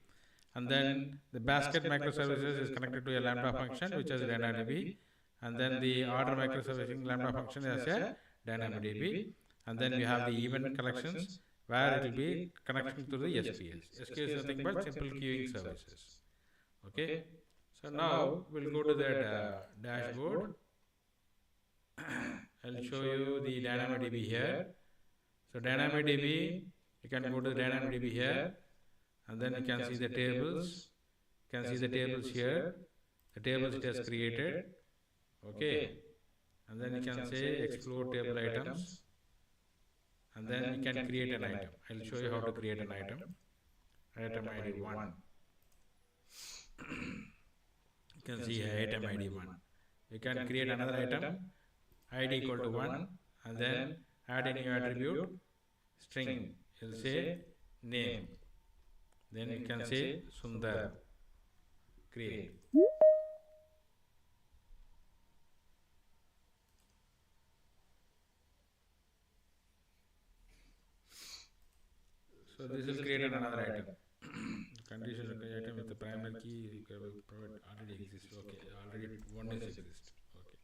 and then the basket microservices is connected to a Lambda function which has a DynamoDB, and then the order microservice Lambda function has a DynamoDB, and then we have the event collections where it will be connection to the SPS. SPS is nothing but simple queuing services. Okay. So now we'll go to that dashboard. I'll show you the DynamoDB here. So DynamoDB, you can go to DynamoDB here, and then you can see the tables. You can see the tables here, the tables it has created. Okay, and then you can say explore table items, and then you can create an item. I'll show you how to create an item. Item ID 1. You can see here item ID 1. You can create another item, ID equal to 1, and then add a new attribute, string. You'll say name. Then you can say Sundar. Create. So this will create another item. Condition item with the primary key already exists. Okay, already one is exist. Okay.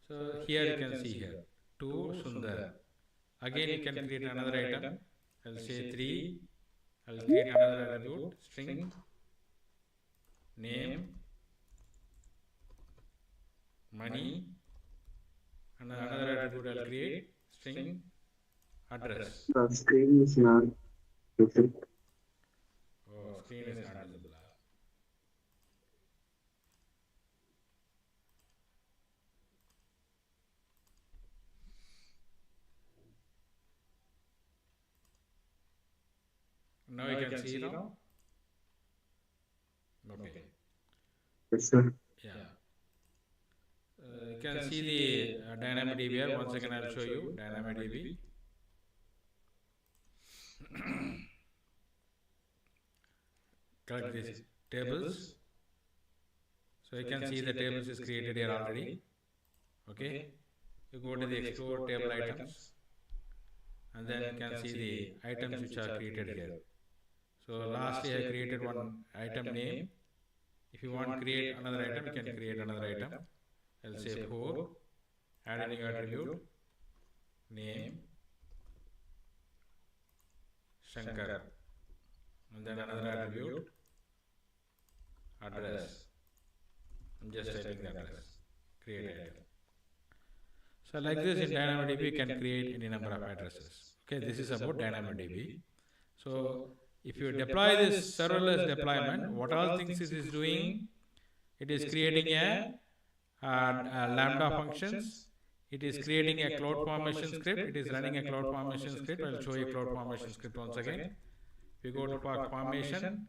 So here you can see here to Sundar. Again you can create another item. I'll say 3. I'll create another attribute, string, name, money, and another attribute I'll create, string, address. The screen is not visible. Oh, screen is not visible. Now you can see now. Okay. Yes, sir. Yeah. You can see the DynamoDB here. Once again, I'll show you DynamoDB. Collect these tables. So you can see the tables is created here already. Okay. You go to the explore table items, and then you can see the items which are created here. So lastly, I created one item name. If you want to create another item, you can create another item. I'll say 4, add a new attribute, name, Shankar, and then another attribute, address. I'm just typing the address, create item. So like this in DynamoDB, you can create any number of addresses. Okay, this is about DynamoDB. So if you deploy this serverless deployment, what all things it is doing? It is creating a Lambda functions. It is creating a cloud formation script. It is running a cloud formation script. I'll show you cloud formation script once again. If you go to formation,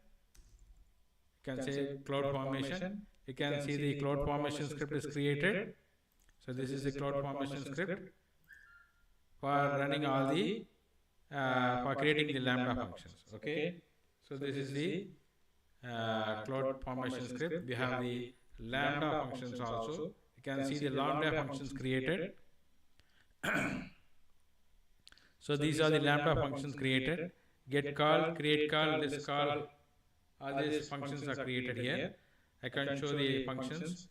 you can say cloud formation. You can see the cloud formation script is created. So this is the cloud formation script for running all the for creating the Lambda functions. Okay, so this is the cloud formation script. We have the Lambda functions also. You can see the Lambda functions created. So these are the Lambda functions created. Get call, create call, list call. All these functions are created here. I can show the functions.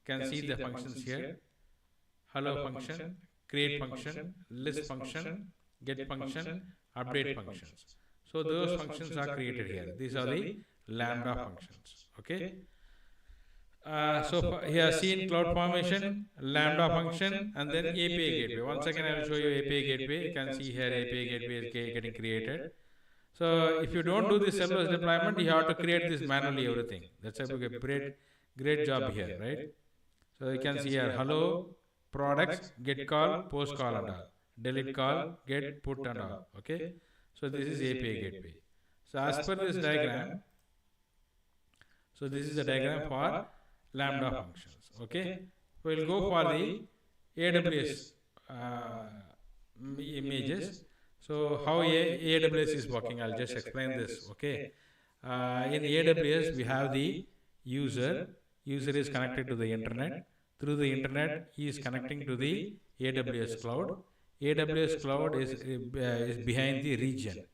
You can see the functions here. Hello function, create function, list function, get function, update functions. So those functions are created here. These are the Lambda functions. Okay. So here seen cloud formation, Lambda function, and then API gateway. Once again, I will show you API gateway. You can see here API gateway is getting created. So if you don't do this serverless deployment, you have to create this manually everything. That's a great job here, right? So you can see here hello, products, get call, post call and all. Delete call, get, put and all. Okay. So this is API gateway. So as per this diagram, so this is the diagram for Lambda functions. Okay. We'll go for the AWS images. So how AWS is working, I'll just explain this. Okay. In AWS, we have the user. User is connected to the internet. Through the internet, he is connecting to the AWS cloud. AWS cloud is behind the region.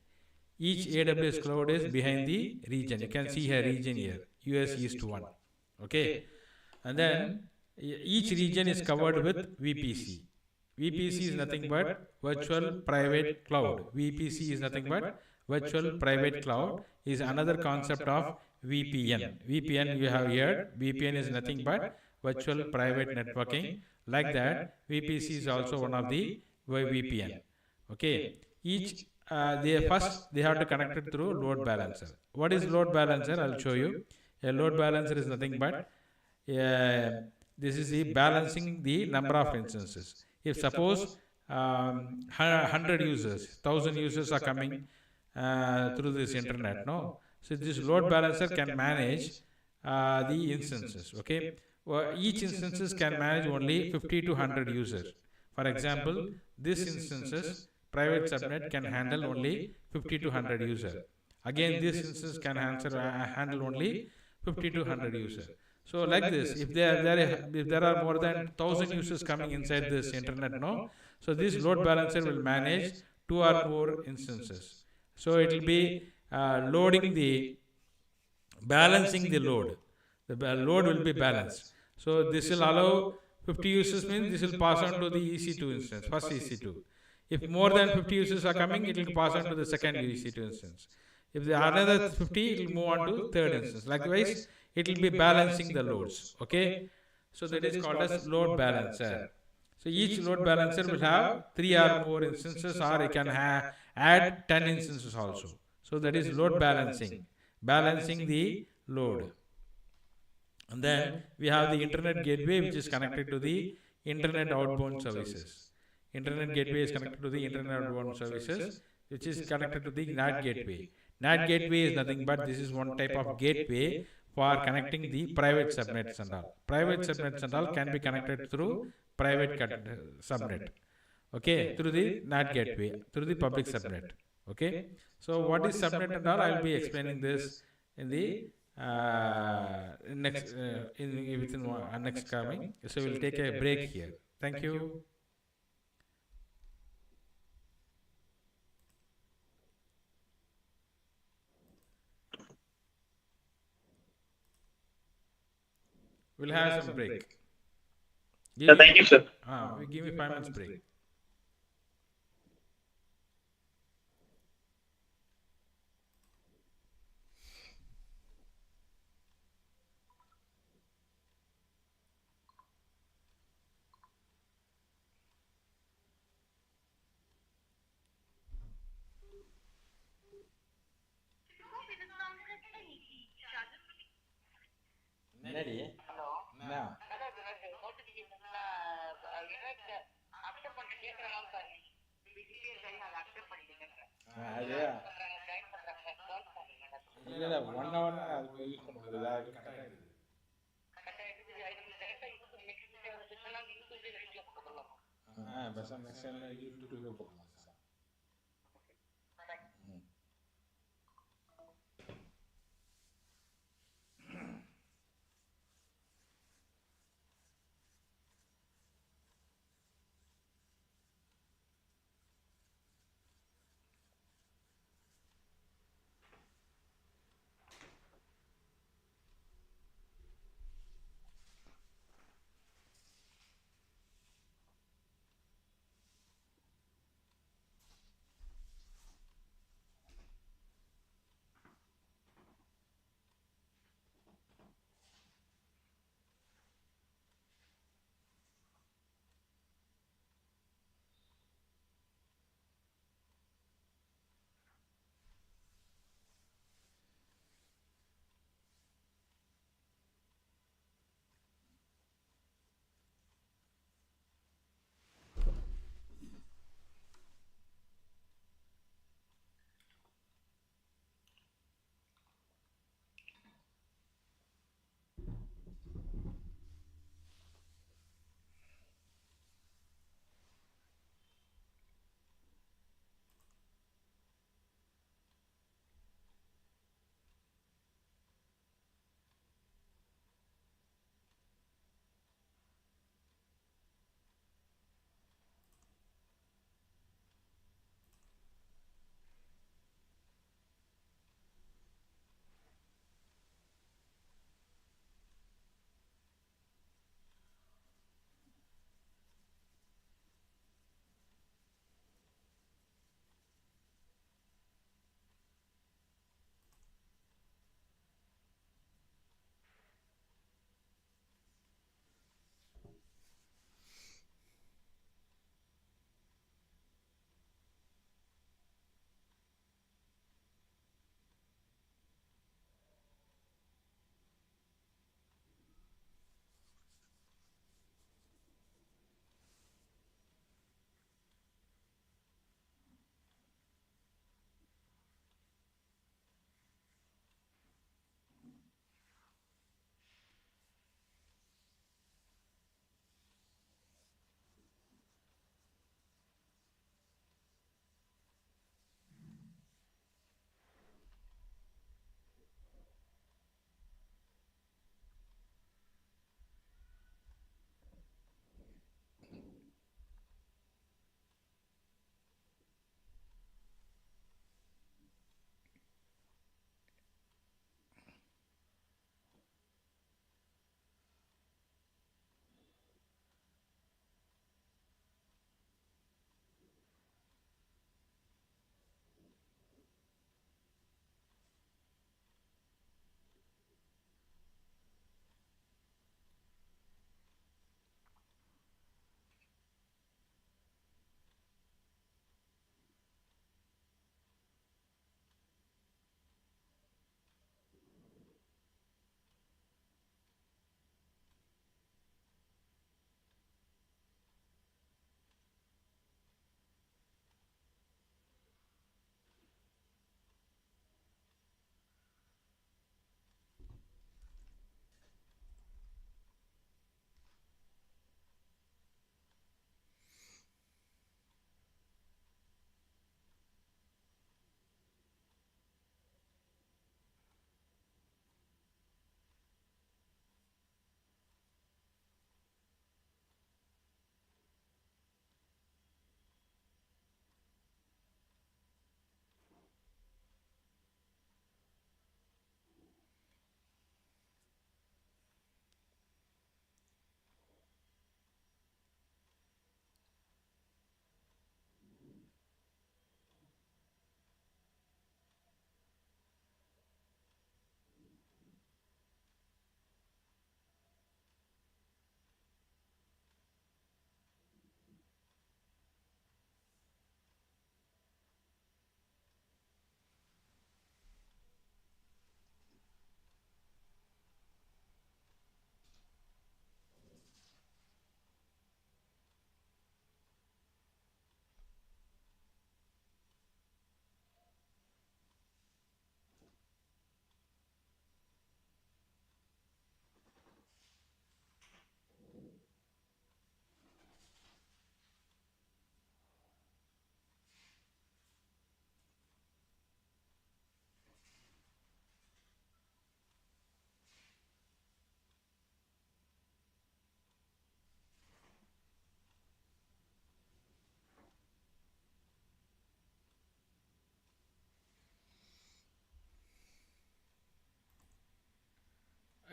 Each AWS cloud is behind the region. You can see a region here, US East 1. Okay, and then each region is covered with VPC. VPC is nothing but virtual private cloud. VPC is nothing but virtual private cloud is another concept of VPN. VPN you have heard. VPN is nothing but virtual private networking. Like that, VPC is also one of the VPN. Okay, each they have to connect it through load balancer. What is load balancer? I'll show you. A load balancer is nothing but this is the balancing the number of instances. If suppose 100 users, 1000 users are coming through this internet, no. So this load balancer can manage the instances. Okay, each instances can manage only 50 to 100 users. For example, this instances private subnet can handle only 50 to 100 user. Again, this instance can handle only 50 to 100 user. So like this, if there are more than 1000 users coming inside this internet, no, so this load balancer will manage two or more instances. So it will be loading the balancing the load. The load will be balanced. So this will allow 50 users means this will pass on to the EC2 instance, first EC2. If more than 50 users are coming, it will pass on to the second EC2 instance. If there are another 50, it will move on to third instance. Likewise, it will be balancing the loads. Okay, so that is called as load balancer. So each load balancer will have 3 or more instances, or it can add 10 instances also. So that is load balancing, balancing the load. And then we have the internet gateway, which is connected to the internet outbound services. Internet gateway is connected to the internet outbound services, which is connected to the NAT gateway. NAT gateway is nothing but this is one type of gateway for connecting the private subnets and all. Private subnets and all can be connected through private subnet. Okay, through the NAT gateway, through the public subnet. Okay, so what is subnet and all? I will be explaining this in the next within next coming. So we'll take a break here. Thank you. We'll have some break. Thank you, sir. Give me 5 minutes break. இல்ல 1 hour அது use பண்ண முடியாது அது cut ஆயிடுது bus next யூடியூப்ல போடலாம்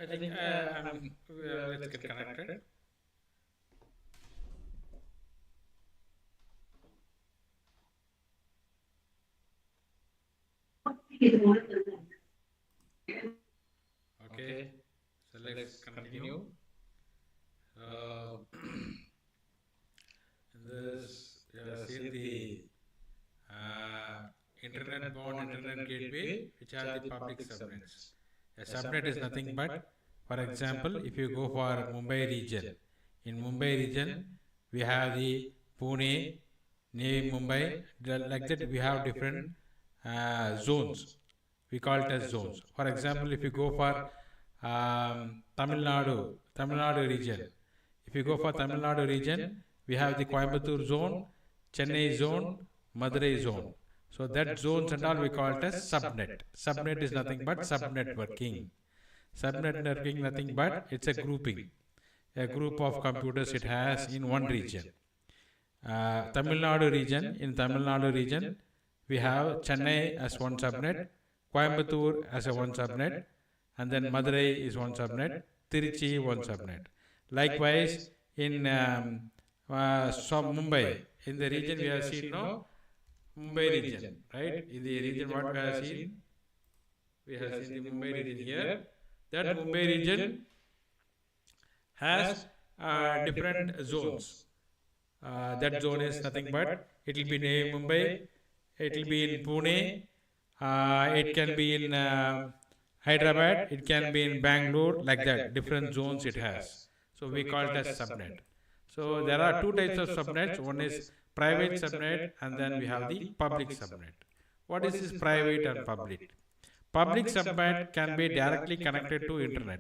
I think let's get connected. Okay, so let's continue. In this, we have seen the internet-bound internet gateway, which have the public subnets. A subnet is nothing but, for example, if you go for Mumbai region, in Mumbai region, we have the Pune, Navi Mumbai, like that we have different zones. We call it as zones. For example, if you go for Tamil Nadu region, if you go for Tamil Nadu region, we have the Coimbatore zone, Chennai zone, Madurai zone. So that zones and all we call it as subnet. Subnet is nothing but subnetworking. Subnetworking nothing but it's a grouping. A group of computers it has in one region. Tamil Nadu region, in Tamil Nadu region, we have Chennai as one subnet, Coimbatore as a one subnet, and then Madurai is one subnet, Tiruchi one subnet. Likewise, in Mumbai, in the region we have seen no Mumbai region, right? In the region what we have seen the Mumbai region here. That Mumbai region has different zones. That zone is nothing but it will be in Mumbai, it will be in Pune, it can be in Hyderabad, it can be in Bangalore, like that. Different zones it has. So we call it as subnet. So there are two types of subnets. One is private subnet, and then we have the public subnet. What is this private and public? Public subnet can be directly connected to internet.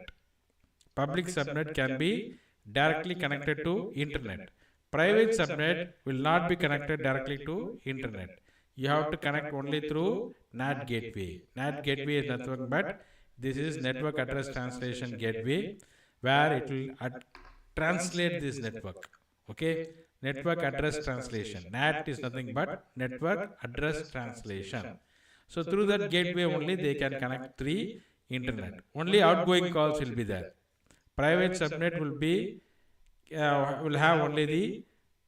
Public subnet can be directly connected to internet. Private subnet will not be connected directly to internet. You have to connect only through NAT gateway. NAT gateway is nothing but this is network address translation gateway, where it will translate this network. Okay, network address translation. NAT is nothing but network address translation. So through that gateway only they can connect to the internet. Only outgoing calls will be there. Private subnet will have only the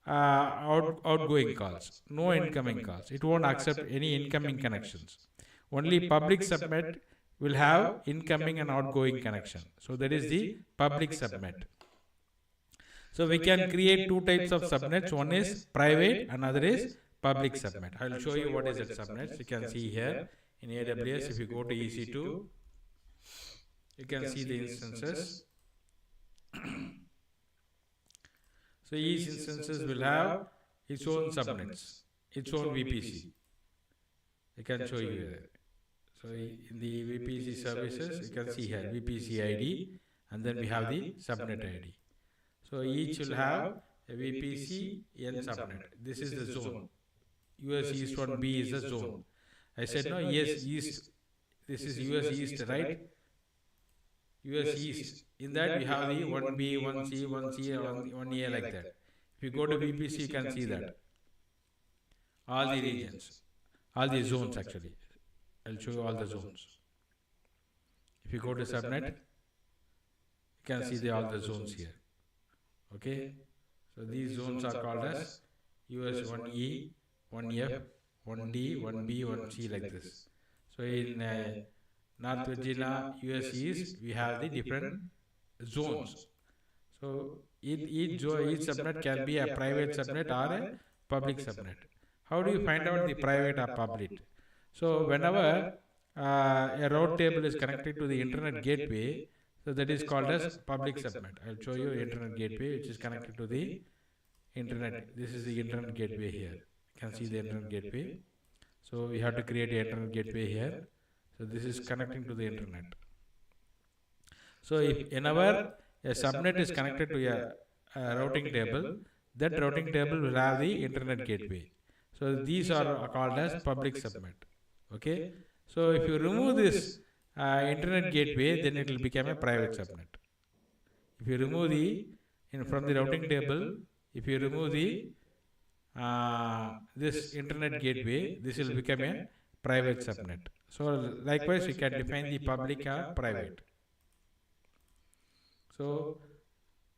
outgoing calls, no incoming calls. It won't accept any incoming connections. Only public subnet will have incoming and outgoing connection. So that is the public subnet. So we can create two types of subnets. One is private, another is public subnet. I will show you what is that subnet. You can see here in AWS. If you go to EC2, you can see the instances. So each instances will have its own subnets, its own VPC. I can show you here. So in the VPC services, you can see here VPC ID, and then we have the subnet ID. So each will have a VPC N subnet. This is the zone. US East 1B is the zone. I said no, yes, East. This is US East, right? US East. In that we have the 1B, 1C, 1C, 1A like that. If you go to VPC, you can see that. All the regions. All the zones actually. I'll show you all the zones. If you go to subnet, you can see all the zones here. Okay. So these zones are called as US 1E, 1F, 1D, 1B, 1C like this. So in North Virginia, US East, we have the different zones. So each subnet can be a private subnet or a public subnet. How do you find out the private or public? So whenever a route table is connected to the internet gateway, so that is called as public subnet. I will show you internet gateway which is connected to the internet. This is the internet gateway here. You can see the internet gateway. So we have to create an internet gateway here. So this is connecting to the internet. So if whenever a subnet is connected to a routing table, that routing table will have the internet gateway. So these are called as public subnet. Okay. So if you remove this internet gateway, then it will become a private subnet. If you remove from the routing table, if you remove this internet gateway, this will become a private subnet. So likewise, you can define the public or private. So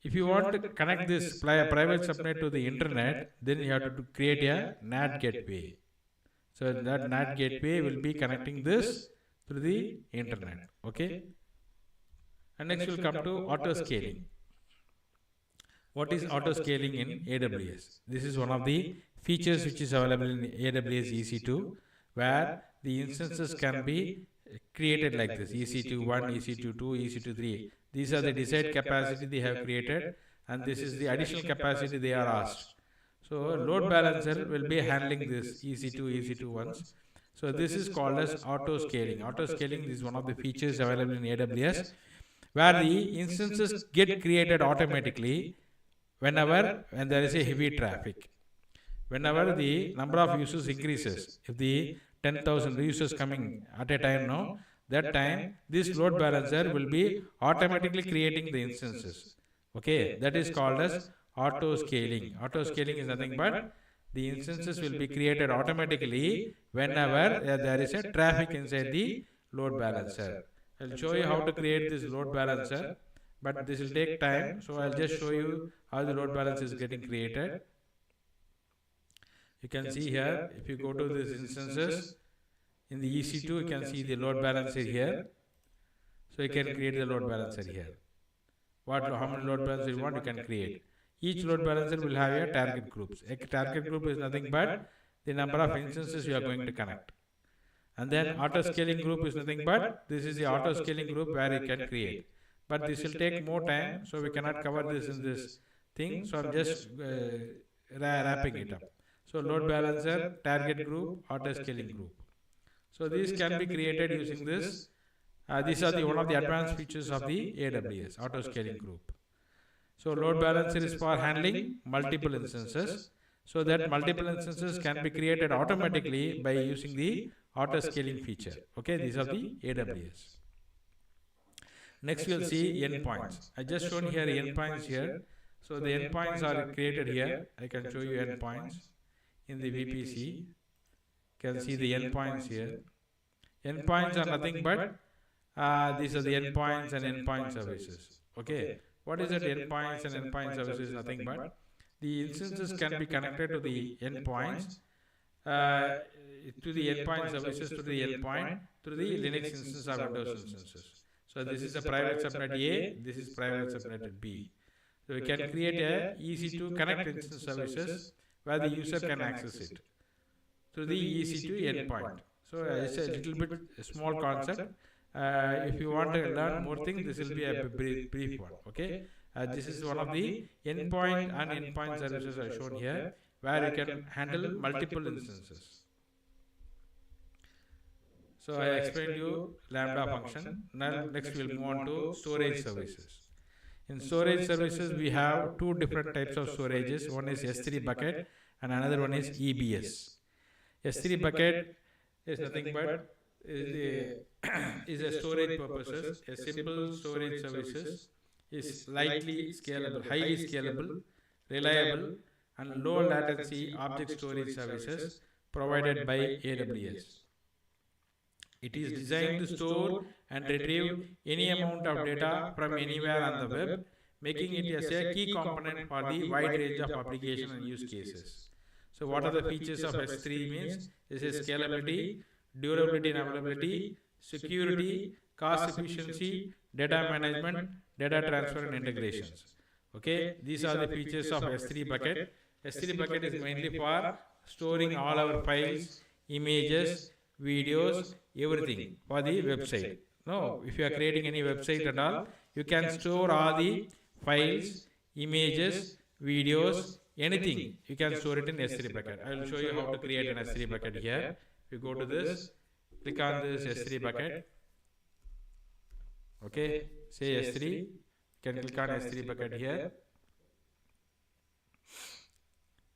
if you want to connect this private subnet to the internet, then you have to create a NAT gateway. So that NAT gateway will be connecting this through the internet. Okay. And next we'll come to auto scaling. What is auto scaling in AWS? This is one of the features which is available in AWS EC2, where the instances can be created like this: EC2 1, EC2 2, EC2 3. These are the desired capacity they have created, and this is the additional capacity they are asked. So load balancer will be handling this EC2, EC2 ones. So this is called as auto scaling. Auto scaling is one of the features available in AWS, where the instances get created automatically when there is a heavy traffic. Whenever the number of users increases, if the 10,000 users coming at a time now, that time this load balancer will be automatically creating the instances. Okay, that is called as auto scaling. Auto scaling is nothing but the instances will be created automatically whenever there is a traffic inside the load balancer. I'll show you how to create this load balancer, but this will take time. So I'll just show you how the load balancer is getting created. You can see here, if you go to these instances in the EC2, you can see the load balancer here. So you can create the load balancer here. How many load balancers you want, you can create. Each load balancer will have a target groups. A target group is nothing but the number of instances you are going to connect. And then auto scaling group is nothing but this is the auto scaling group where you can create. But this will take more time, so we cannot cover this in this thing. So I'm just wrapping it up. So load balancer, target group, auto scaling group. So these can be created using this. These are one of the advanced features of the AWS auto scaling group. So load balancer is for handling multiple instances. So that multiple instances can be created automatically by using the auto scaling feature. Okay, these are the AWS. Next we'll see endpoints. I just shown here endpoints here. So the endpoints are created here. I can show you endpoints in the VPC. You can see the endpoints here. Endpoints are nothing but these are the endpoints and endpoint services. Okay, what is that endpoints and endpoint services? Nothing but the instances can be connected to the endpoints, to the endpoint services, to the endpoint, through the Linux instance or Windows instances. So this is a private subnet A, this is private subnet B. So we can create a EC2 connect instance services where the user can access it through the EC2 endpoint. So it's a little bit small concept. If you want to learn more things, this will be a brief one. Okay, this is one of the endpoint and endpoint services I shown here, where you can handle multiple instances. So I explained you Lambda function. Now next we'll move on to storage services. In storage services, we have two different types of storages. One is S3 bucket and another one is EBS. S3 bucket is nothing but is a storage purposes. A simple storage services is highly scalable, reliable, and low latency object storage services provided by AWS. It is designed to store and retrieve any amount of data from anywhere on the web, making it as a key component for the wide range of application and use cases. So what are the features of S3 means? This is scalability, durability and availability, security, cost efficiency, data management, data transfer and integrations. Okay, these are the features of S3 bucket. S3 bucket is mainly for storing all our files, images, videos, everything for the website. No, if you are creating any website at all, you can store all the files, images, videos, anything. You can store it in S3 bucket. I will show you how to create an S3 bucket here. If you go to this, click on this S3 bucket. Okay, say S3. You can click on S3 bucket here.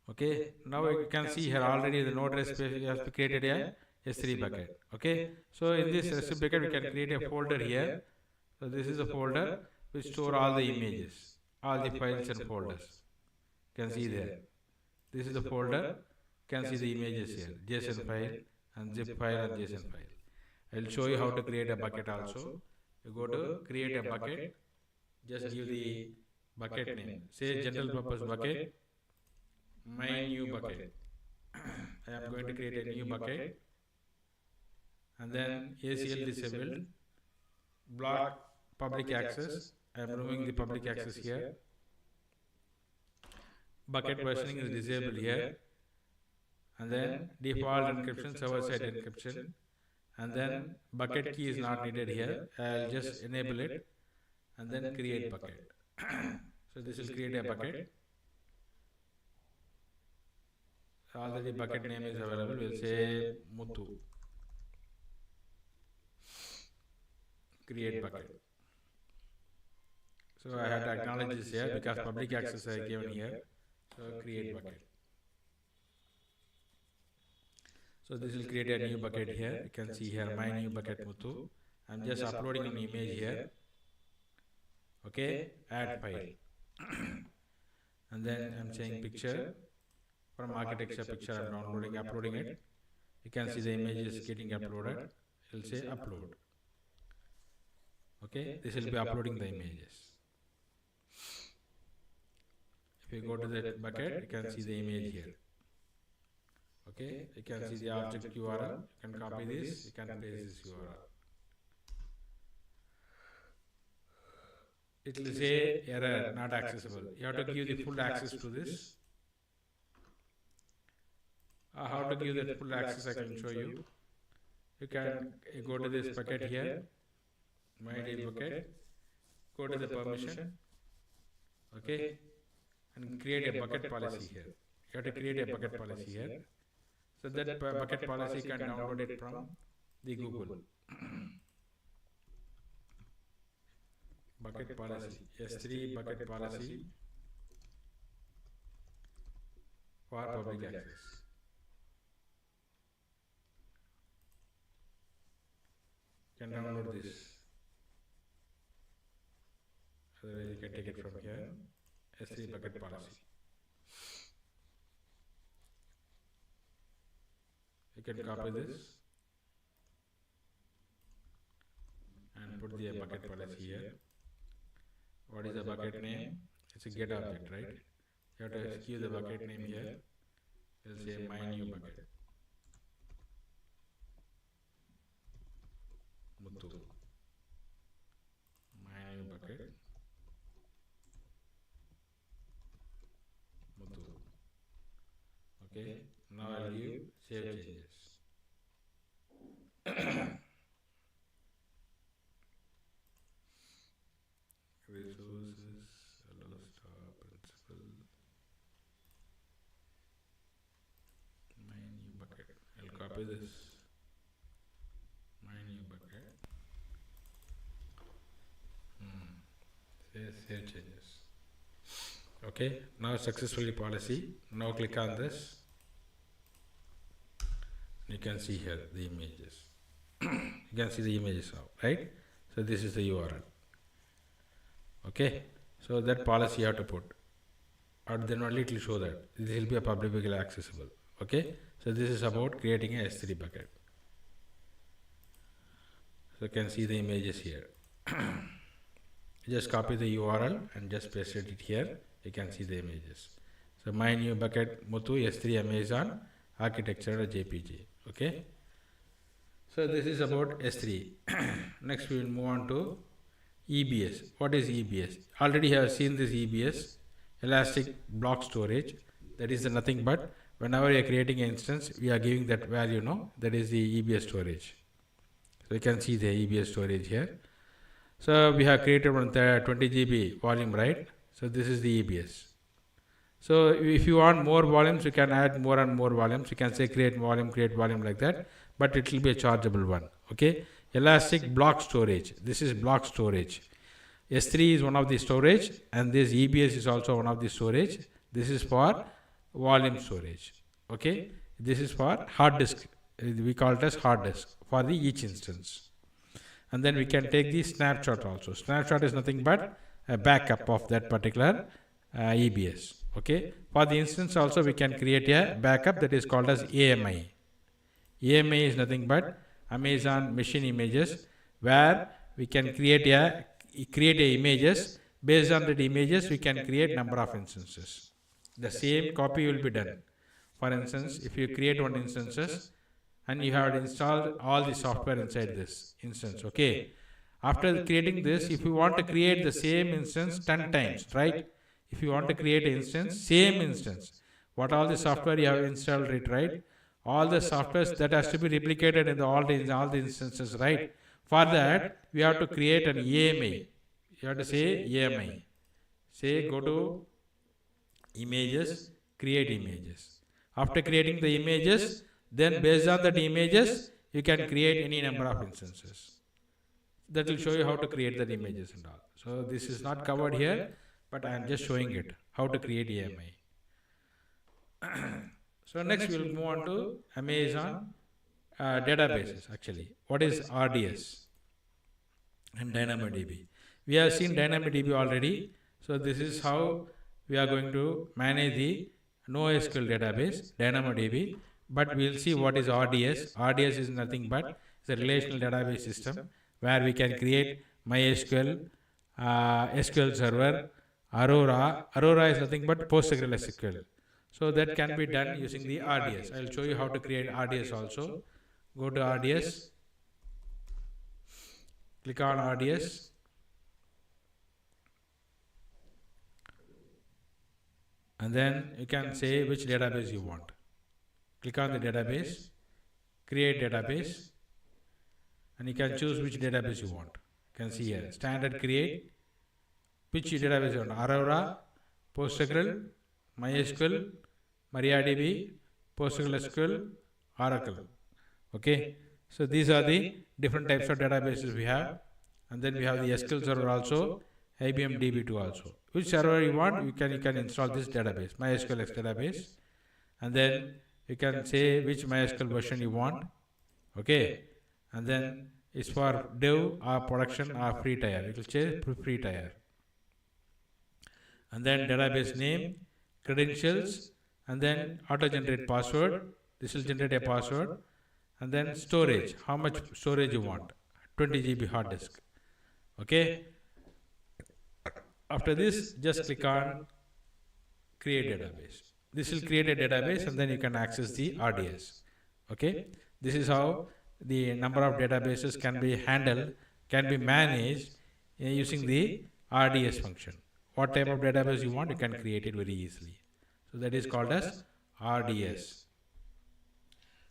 Okay, now you can see here already the node REST has created a S3 bucket. Okay, so in this S3 bucket we can create a folder here. So this is a folder which store all the images, all the files and folders. You can see there. This is the folder. You can see the images here, JSON file and zip file and JSON file. I will show you how to create a bucket also. You go to create a bucket. just give the bucket name. Say general purpose bucket, my new bucket. I am going to create a new bucket, and then ACL disabled, block public access. I am removing the public access here. Bucket versioning is disabled here, and then default encryption, server side encryption, and then bucket key is not needed here. I'll just enable it and then create bucket. So this will create a bucket. Already bucket name is available. We'll say Muthu. Create bucket. So I have to acknowledge this here because public access I given here. So create bucket. So this will create a new bucket here. You can see here my new bucket Muthu. I'm just uploading an image here. Okay, add file. And then I'm saying picture. From architecture picture I'm downloading, uploading it. You can see the image is getting uploaded. It will say upload. Okay, this will be uploading the images. If you go to the bucket, you can see the image here. Okay, you can see the object URL. You can copy this, you can paste this URL. It will say error, not accessible. You have to give the full access to this. How to give that full access I can show you. You can go to this bucket here, my bucket, go to the permission, okay, and create a bucket policy here. You have to create a bucket policy here. So that bucket policy can download it from the Google. Bucket policy, S3 bucket policy for public access. Can download this. Otherwise you can take it from here. S3 bucket policy. You can copy this and put the bucket policy here. What is the bucket name? It's a get object, right? You have to give the bucket name here. We'll say my new bucket. Muthu. My new bucket. Muthu. Okay. Now I'll give save changes. Resources, allow star principal. My new bucket. I'll copy this. My new bucket. Save changes. Okay. Now successfully policy. Now click on this. You can see here the images. You can see the images now, right? So this is the URL. Okay, so that policy you have to put, or then only it will show that this will be a publicly accessible. Okay, so this is about creating a S3 bucket. So you can see the images here. Just copy the URL and just paste it here. You can see the images. So my new bucket Muthu S3 Amazon architecture JPG. Okay, so this is about S3. Next we will move on to EBS. What is EBS? Already you have seen this EBS, elastic block storage. That is nothing but whenever you are creating an instance, we are giving that value, no? That is the EBS storage. So you can see the EBS storage here. So we have created one 20 GB volume, right? So this is the EBS. So if you want more volumes, you can add more and more volumes. You can say create volume like that, but it will be a chargeable one. Okay. Elastic block storage. This is block storage. S3 is one of the storage, and this EBS is also one of the storage. This is for volume storage. Okay. This is for hard disk. We call it as hard disk for the each instance. And then we can take the snapshot also. Snapshot is nothing but a backup of that particular EBS. Okay. For the instance also we can create a backup that is called as AMI. AMI is nothing but Amazon machine images, where we can create a images Based on that images, we can create number of instances. The same copy will be done. For instance, if you create one instances and you have installed all the software inside this instance, okay. After creating this, if you want to create the same instance 10 times, right? If you want to create an instance, same instance, what all the software you have installed it, right? All the softwares that has to be replicated in all the instances, right? For that, we have to create an AMI. You have to say AMI. Say go to images, create images. After creating the images, then based on that images, you can create any number of instances. That will show you how to create the images and all. So this is not covered here, but I am just showing it, how to create AMI. So next we will move on to Amazon databases actually. What is RDS and Dynamodb? We have seen Dynamodb already. So this is how we are going to manage the NoSQL database, Dynamodb. But we will see what is RDS. RDS is nothing but it's a relational database system where we can create MySQL, SQL Server, Aurora. Aurora is nothing but PostgreSQL. So that can be done using the RDS. I will show you how to create RDS also. Go to RDS, click on RDS. And then you can say which database you want. Click on the database, create database, and you can choose which database you want. You can see here, standard create, which database you want, Aurora, PostgreSQL, MySQL, MariaDB, PostgreSQL, Oracle. Okay, so these are the different types of databases we have, and then we have the SQL Server also, IBM DB2 also. Which server you want, you can install this database, MySQL database, and then you can say which MySQL version you want. Okay, and then it's for dev or production or free tier. It will say free tier. And then database name, credentials, and then auto-generate password. This will generate a password. And then storage, how much storage you want, 20 GB hard disk. Okay. After this, just click on create database. This will create a database and then you can access the RDS. Okay. This is how the number of databases can be handled, can be managed using the RDS function. What type of database you want, you can create it very easily. So that is called as RDS.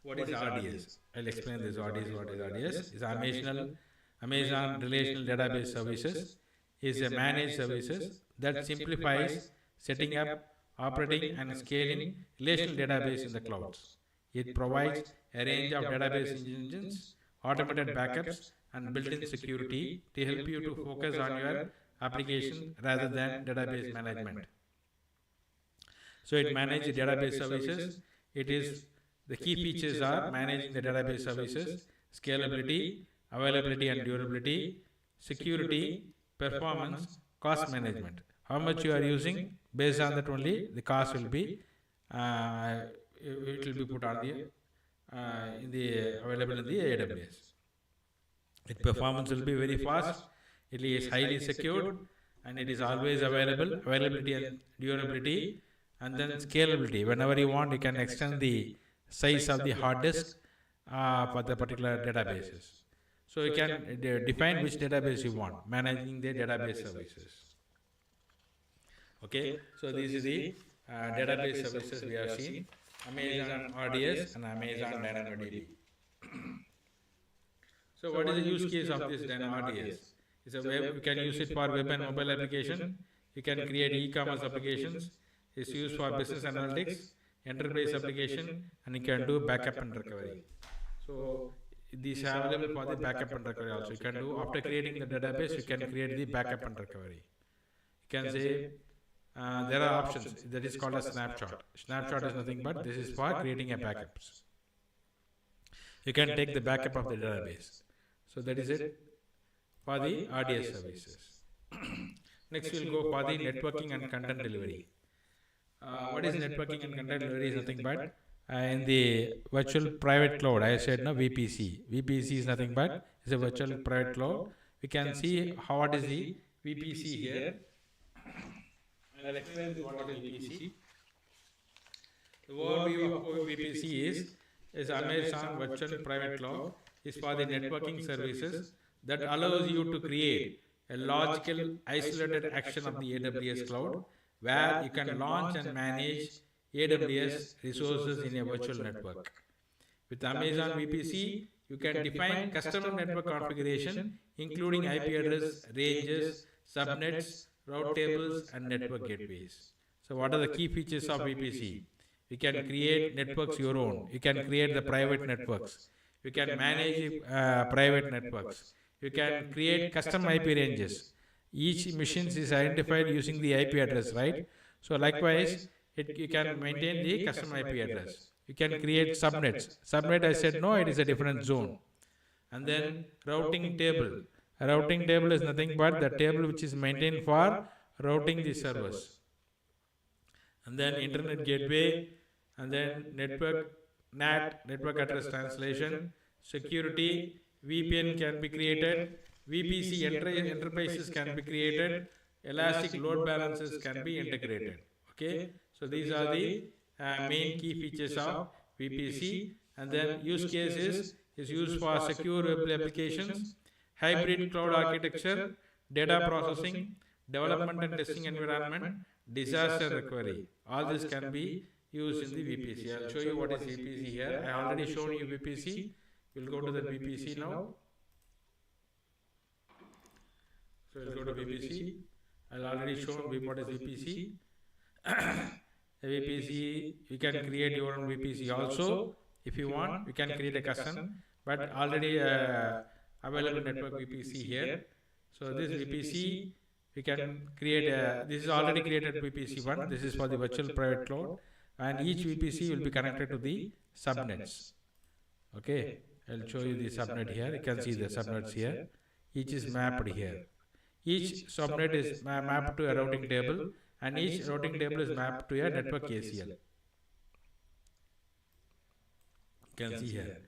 What is RDS? I'll explain this. What is RDS? It's Amazon Relational Database Services. Is a managed services that simplifies setting up, operating and scaling relational database in the clouds. It provides a range of database engines, automated backups and built-in security to help you to focus on your application rather than database management. So it manages database services. It is the key features are managing the database services, scalability, availability and durability, security, performance, cost management. How much you are using, based on that only the cost will be it will be put on the available in the AWS. Its performance will be very fast. It is highly secured and it is always available. Availability and durability, and then scalability. Whenever you want, you can extend the size of the hard disk for the particular databases. So you can define which database you want, managing the database services. Okay, so this is the database services we have seen, Amazon RDS and Amazon Dynamodb. So what is the use case of this RDS? It's a web, you can use it for web and mobile application. You can create e-commerce applications. It's used for business analytics, enterprise application, and you can do backup and recovery. So these are available for the backup and recovery also. You can do, after creating the database, you can create the backup and recovery. You can say there are options that is called a snapshot. Snapshot is nothing but this is for creating a backups. You can take the backup of the database. So that is it for the RDS services. Next we will go for the networking and content delivery. What is networking and content delivery is nothing but in the virtual private cloud, I said no VPC. VPC is nothing but it's a virtual private cloud. We can see how what is the VPC here. I'll explain this what is VPC. The overview of VPC is Amazon Virtual Private Cloud is for the networking services that allows you to create a logical isolated action of the AWS cloud where you can launch and manage AWS resources in a virtual network. With Amazon VPC, you can define custom network configuration including IP address, ranges, subnets, route tables, and network gateways. So what are the key features of VPC? You can create networks your own. You can create the private networks. You can manage private networks. You can create custom IP ranges. Each machine is identified using the IP address, right? So likewise, you can maintain the custom IP address. You can create subnets. Subnet, I said no, it is a different zone. And then routing table. A routing table is nothing but the table which is maintained for routing the servers. And then internet gateway, and then NAT, network address translation, security, VPN can be created, VPC enterprises can be created, elastic load balancers can be integrated. Okay, so these are the main key features of VPC. And then use cases is used for secure web applications, hybrid cloud architecture, data processing, development and testing environment, disaster recovery. All this can be used in the VPC. I'll show you what is VPC here. I already shown you VPC. We'll go to the VPC now. So we'll go to VPC. I'll already show what is VPC. VPC, you can create your own VPC also. If you want, you can create a custom, but already available network VPC here. So this VPC, we can create this is already created VPC1. This is for the virtual private cloud, and each VPC will be connected to the subnets. Okay, I'll show you the subnet here. You can see the subnets here. Each is mapped here. Each subnet is mapped to a routing table, and each routing table is mapped to a network ACL. You can see here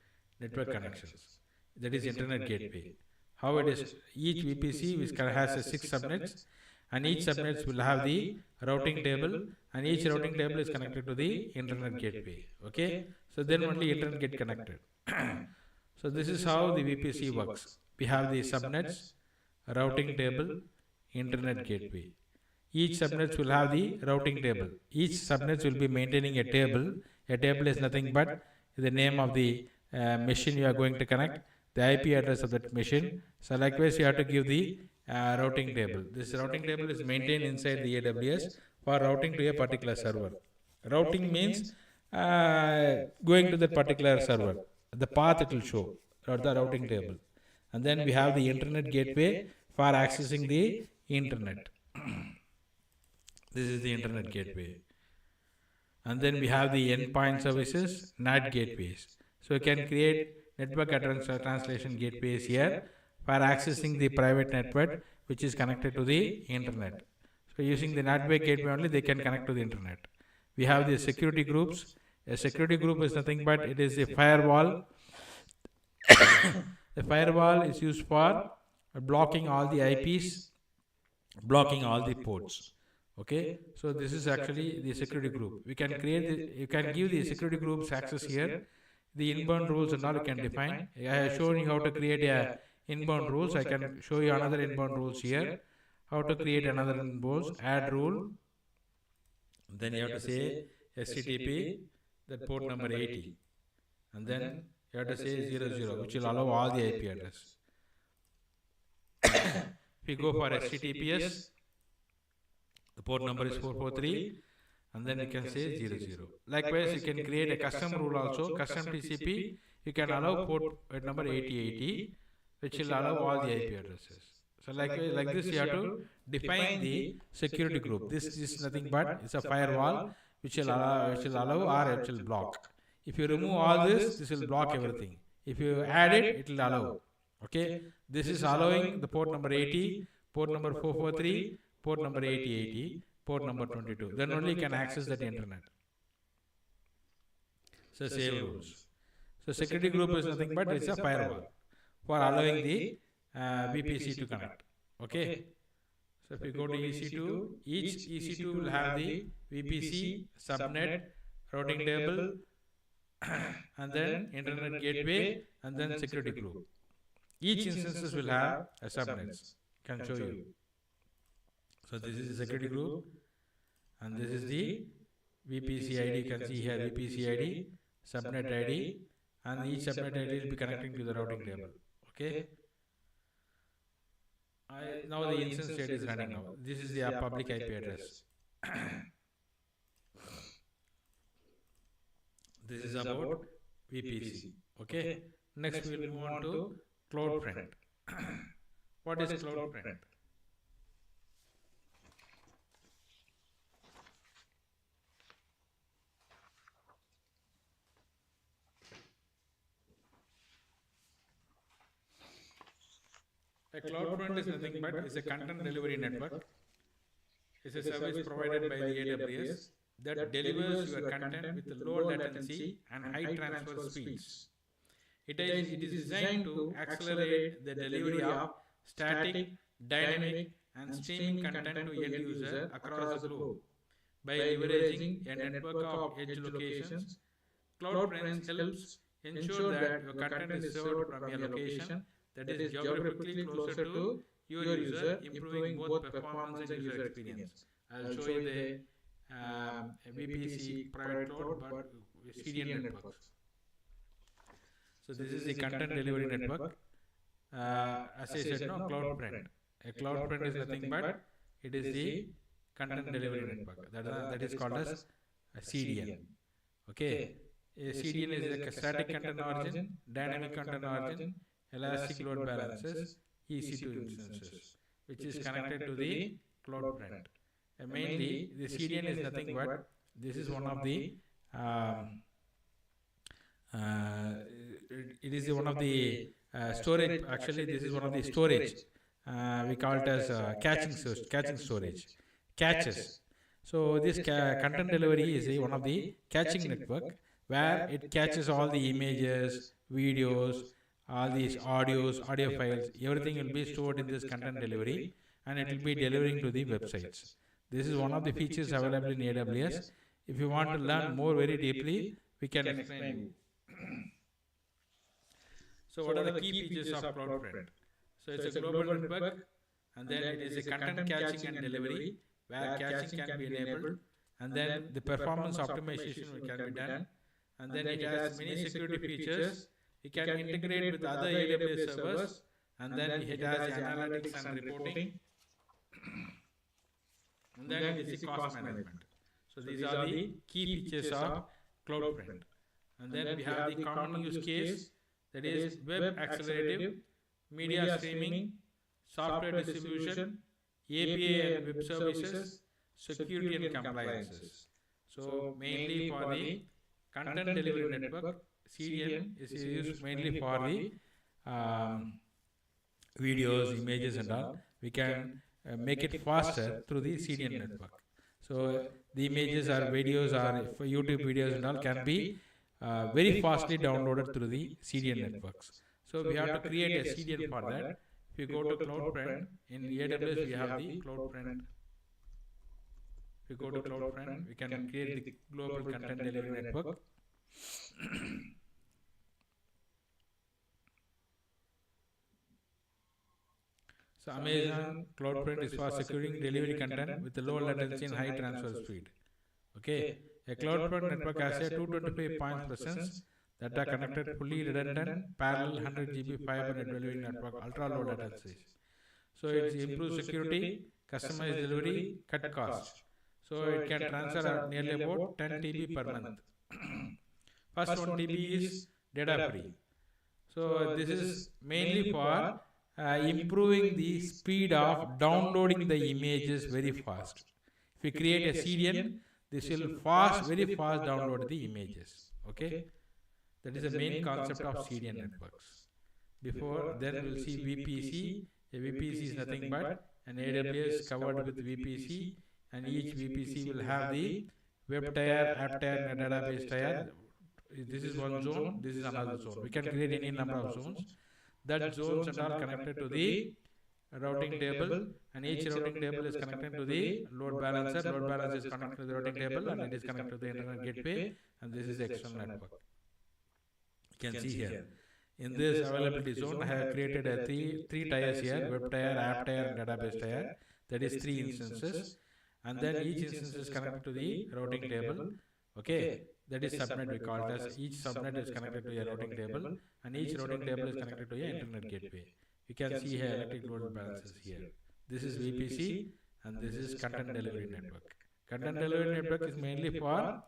network connections. That is internet gateway. How it is, each VPC has 6 subnets, and each subnets will have the routing table, and each routing table is connected to the internet gateway. Okay, so then only internet get connected. So this is how the VPC works. We have the subnets, routing table, internet gateway. Each subnets will have the routing table. Each subnets will be maintaining a table. A table is nothing but the name of the machine you are going to connect, the IP address of that machine. So likewise, you have to give the routing table. This routing table is maintained inside the AWS for routing to a particular server. Routing means going to that particular server. The path it will show, or the routing table. And then we have the internet gateway for accessing the internet. This is the internet gateway. And then we have the endpoint services, NAT gateways. So you can create network address translation gateways here for accessing the private network which is connected to the internet. So using the NAT gateway only, they can connect to the internet. We have the security groups. A security group is nothing but it is a firewall. The firewall is used for blocking all the IPs, blocking all the ports. Okay, so this is actually the security group. We can create you can give the security groups access here. The inbound rules and all you can define. I have shown you how to create a inbound rules. I can show you another inbound rules here. How to create another inbound rules, add rule. Then you have to say HTTP, that port number 80. And then you have to say 00, which will allow all the IP address. If you go for HTTPS, the port number is 443, and then you can say 00. Likewise, you can create a custom rule also, custom TCP. You can allow port number 8080, which will allow all the IP addresses. So like this, you have to define the security group. This is nothing but it's a firewall which will allow or it will block. If you remove all this, this will block everything. If you add it, it will allow. Okay, this is allowing the port number 80, port number 443, port number 8080, port number 22. Then only you can access that internet. So save rules. So security group is nothing but it's a firewall for allowing the VPC to connect. Okay. So if you go to EC2, each EC2 will have the VPC, subnet, routing table, and then internet gateway, and then security group. Each instances will have a subnets. Can show you. So this is the security group, and this is the VPC ID. You can see here VPC ID, subnet ID, and each subnet ID will be connecting to the routing table. Okay. Now the instance state is running now. This is the public IP address. This is about VPC. Okay. Next we will move on to CloudFront. What is CloudFront? A CloudFront is nothing but is a content delivery network. It's a service provided by the AWS that delivers your content with low latency and high transfer speeds. It is designed to accelerate the delivery of static, dynamic, and streaming content to end user across the globe. By leveraging a network of edge locations, CloudFront helps ensure that your content is served from a location that is geographically closer to your user, improving both performance and user experience. I'll show you the VPC private cloud, but CDN networks. So this is the content delivery network. As I said, no, CloudFront. A CloudFront is nothing but it is the content delivery network. That is called as a CDN. Okay. A CDN is like a static content origin, dynamic content origin, elastic load balancers, EC2 instances, which is connected to the CloudFront. Mainly, the CDN is nothing but this is one of the it is one of the storage. Actually, this is one of the storage. We call it as caching storage, caches. So this content delivery is one of the caching network where it catches all the images, videos, all these audio files. Everything will be stored in this content delivery, and it will be delivering to the websites. This is one of the features available in AWS. If you want to learn more very deeply, we can explain you. So what are the key features of CloudFront? So it's a global network, and then it is a content caching and delivery where caching can be enabled, and then the performance optimization can be done, and then it has many security features. It can integrate with other AWS servers, and then it has the analytics and reporting, and then it is the cost management. So these are the key features of CloudFront. And then we have the common use case, that is web accelerative, media streaming, software distribution, API and web services, security and compliances. So mainly for the content delivery network, CDN is used mainly for the videos, images and all. We can make it faster through the CDN network. So the images or videos or YouTube videos and all can be very fastly downloaded through the CDN networks. So we have to create a CDN for that. If you go to CloudFront, in AWS we have the CloudFront. If you go to CloudFront, we can create the global content delivery network. So Amazon CloudFront is for securing delivery content with low latency and high transfer speed. Okay, a CloudFront network has a 225 points presence that are connected fully redundant, parallel 100 GB fiber net delivery network, ultra low latencies. So it improves security, customized delivery, cut cost. So it can transfer nearly about 10 TB per month. First 1 TB is data free. So this is mainly for improving the speed of downloading the images very fast. If you create a CDN, this will very fast download the images. Okay, that is the main concept of CDN networks. Before then we will see VPC. A VPC is nothing but an AWS covered with VPC, and each VPC will have the web tier, app tier, and database tier. This is one zone, this is another zone. We can create any number of zones. That zones and are connected to the routing table, and each routing table is connected to the load balancer. Load balancer is connected to the routing table, and it is connected to the internet gateway, and this is the external network. You can see here. In this availability zone, I have created a three tiers here: web tier, app tier, and database tier. That is 3 instances, and then each instance is connected to the routing table. Okay, that is subnet. We call it as each subnet is connected to a routing table, and each routing table is connected to a internet gateway. You can see here electric load balancers here. This is VPC, and this is content delivery network. Content delivery network is mainly for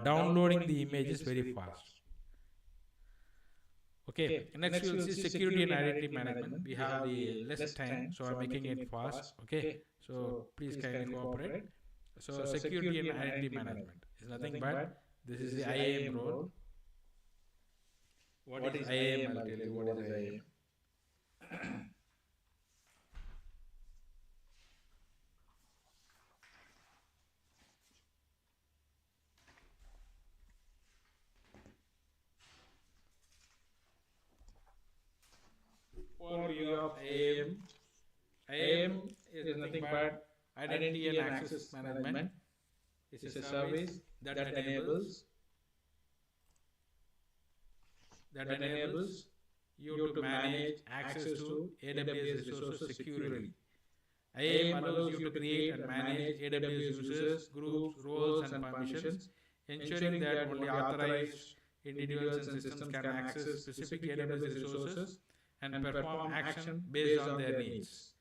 downloading the images very fast. Okay, next we will see security and identity management. We have the less time, so I'm making it fast. Okay, so please kindly cooperate. So security and identity management is nothing but this is the IAM role. What is IAM? I'll tell you what is IAM. Overview of IAM. IAM is nothing but identity and access management. It's a service that enables you to manage access to AWS resources securely. IAM allows you to create and manage AWS users, groups, roles, and permissions, ensuring that only authorized individuals and systems can access specific AWS resources and perform action based on their needs.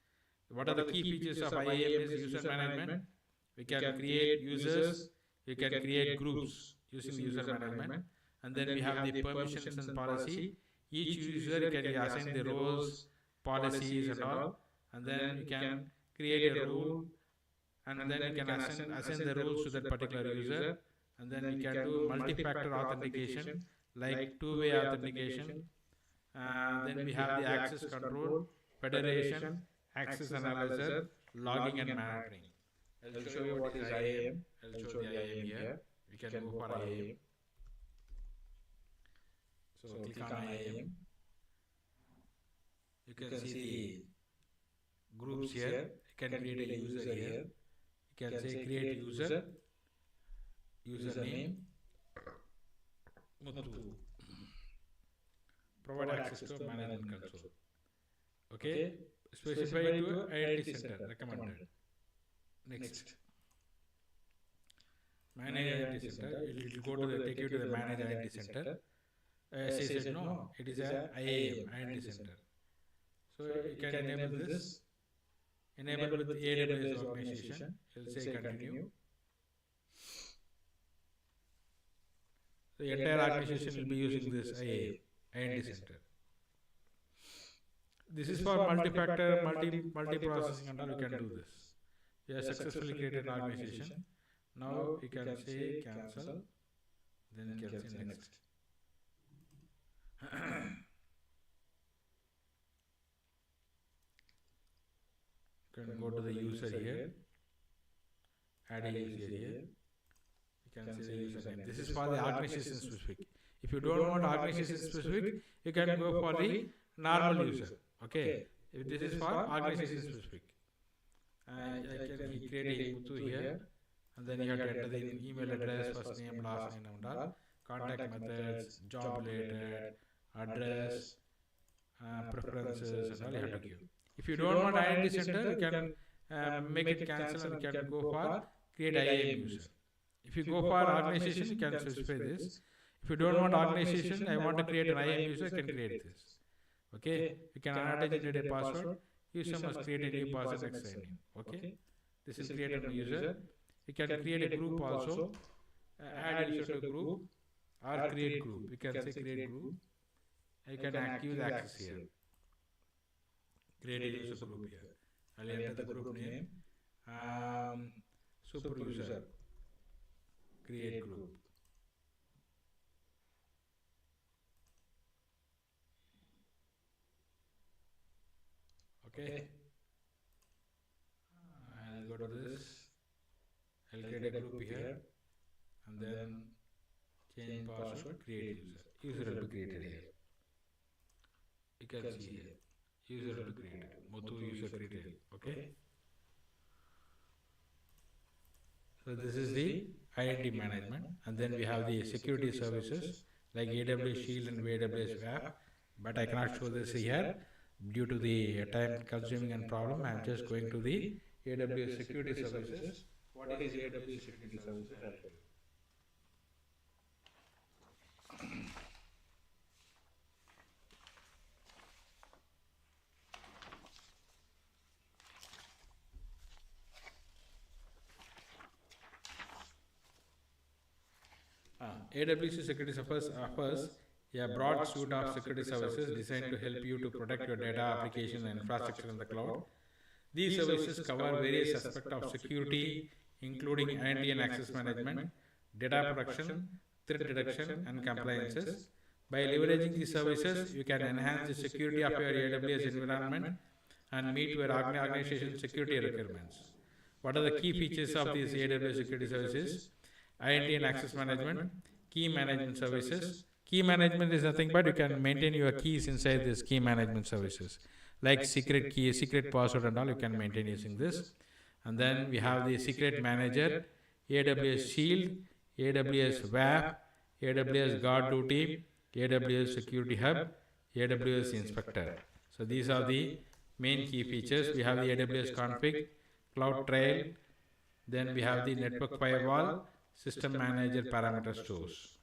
What are the key features of IAM is user management. We can create users, we can create groups using user management, and then we have the permissions and policy. Each user can assign the roles, policies and all, and then you can create a rule, and then you can assign the rules to that particular user, and then we can do multi-factor authentication like two-way authentication. Then we have the access control, federation, access analyzer, logging and monitoring. I'll show you what is IAM. I'll show the IAM here. We can go for IAM. So click on IAM. You can see the groups here. You can create a user here. You can say create user, username, Muthu. Provide access to management console. Okay, specify to identity center recommended. Next, manage identity center. It will go to take you to the manage identity center. She said no, it is a IAM identity center. So you can enable this. Enable with AWS organization. It will say continue. The entire organization will be using this IAM identity center. This is for multi-factor, multi-processing and all. You can do this. You have successfully created an organization. Now you can say cancel. Then you can say next. You can go to the user here. Add a user here. You can say the username. This is for the organization specific. If you don't want organization specific, you can go for the normal user. Okay. If this is for organization specific. And I can create a Muthu here. And then you have to enter the email address, first name, last name, and all. Contact methods, job related, address, preferences, and all you have to give. If you don't want identity center, you can make it cancel and you can go for create IAM user. If you go for organization, you can specify this. If you don't want organization, I want to create an IAM user, you can create this. Okay, you can annotate a password. User must create a new password next sign. Okay, this is create a user. You can create a group also. Add user to group or create group. You can say create group. You can use access here. Create a user group here. I'll enter the group name. Super user. Create group. Okay. I'll go to this. I'll create a group here. And then change password, create user. User will be created here. You can see here. User will be created. Muthu user created. Okay. So this is the identity management, and then we have the security services like AWS Shield and AWS WAF. But I cannot show this here due to the time consuming and problem. I am just going to the AWS Security Services. What is AWS Security Services? I'll show you. AWS Security Services offers a broad suite of security services designed to help you to protect your data, application, and infrastructure in the cloud. These services cover various aspects of security, including identity and access management, data protection, threat detection, and compliances. By leveraging these services, you can enhance the security of your AWS environment and meet your organization's security requirements. What are the key features of these AWS security services? Identity and access management, key management services. Key management is nothing but you can maintain your keys inside this key management services. Like secret key, secret password and all you can maintain using this. And then we have the secret manager, AWS Shield, AWS WAF, AWS Guard Duty, AWS Security Hub, AWS Inspector. So these are the main key features. We have the AWS config, Cloud Trail, then we have the network firewall, system manager parameter stores.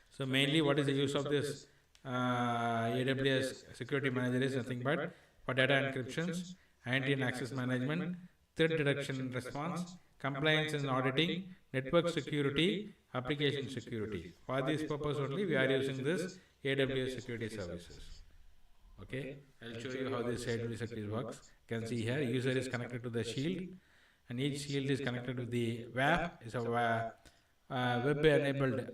So mainly what is the use of this AWS security manager is nothing but for data encryptions, identity and access management, threat detection and response, compliance and auditing, network security, application security. For this purpose only we are using this AWS security services. Okay, I'll show you how this AWS security works. You can see here user is connected to the shield, and each shield is connected to the WAF, is a web-enabled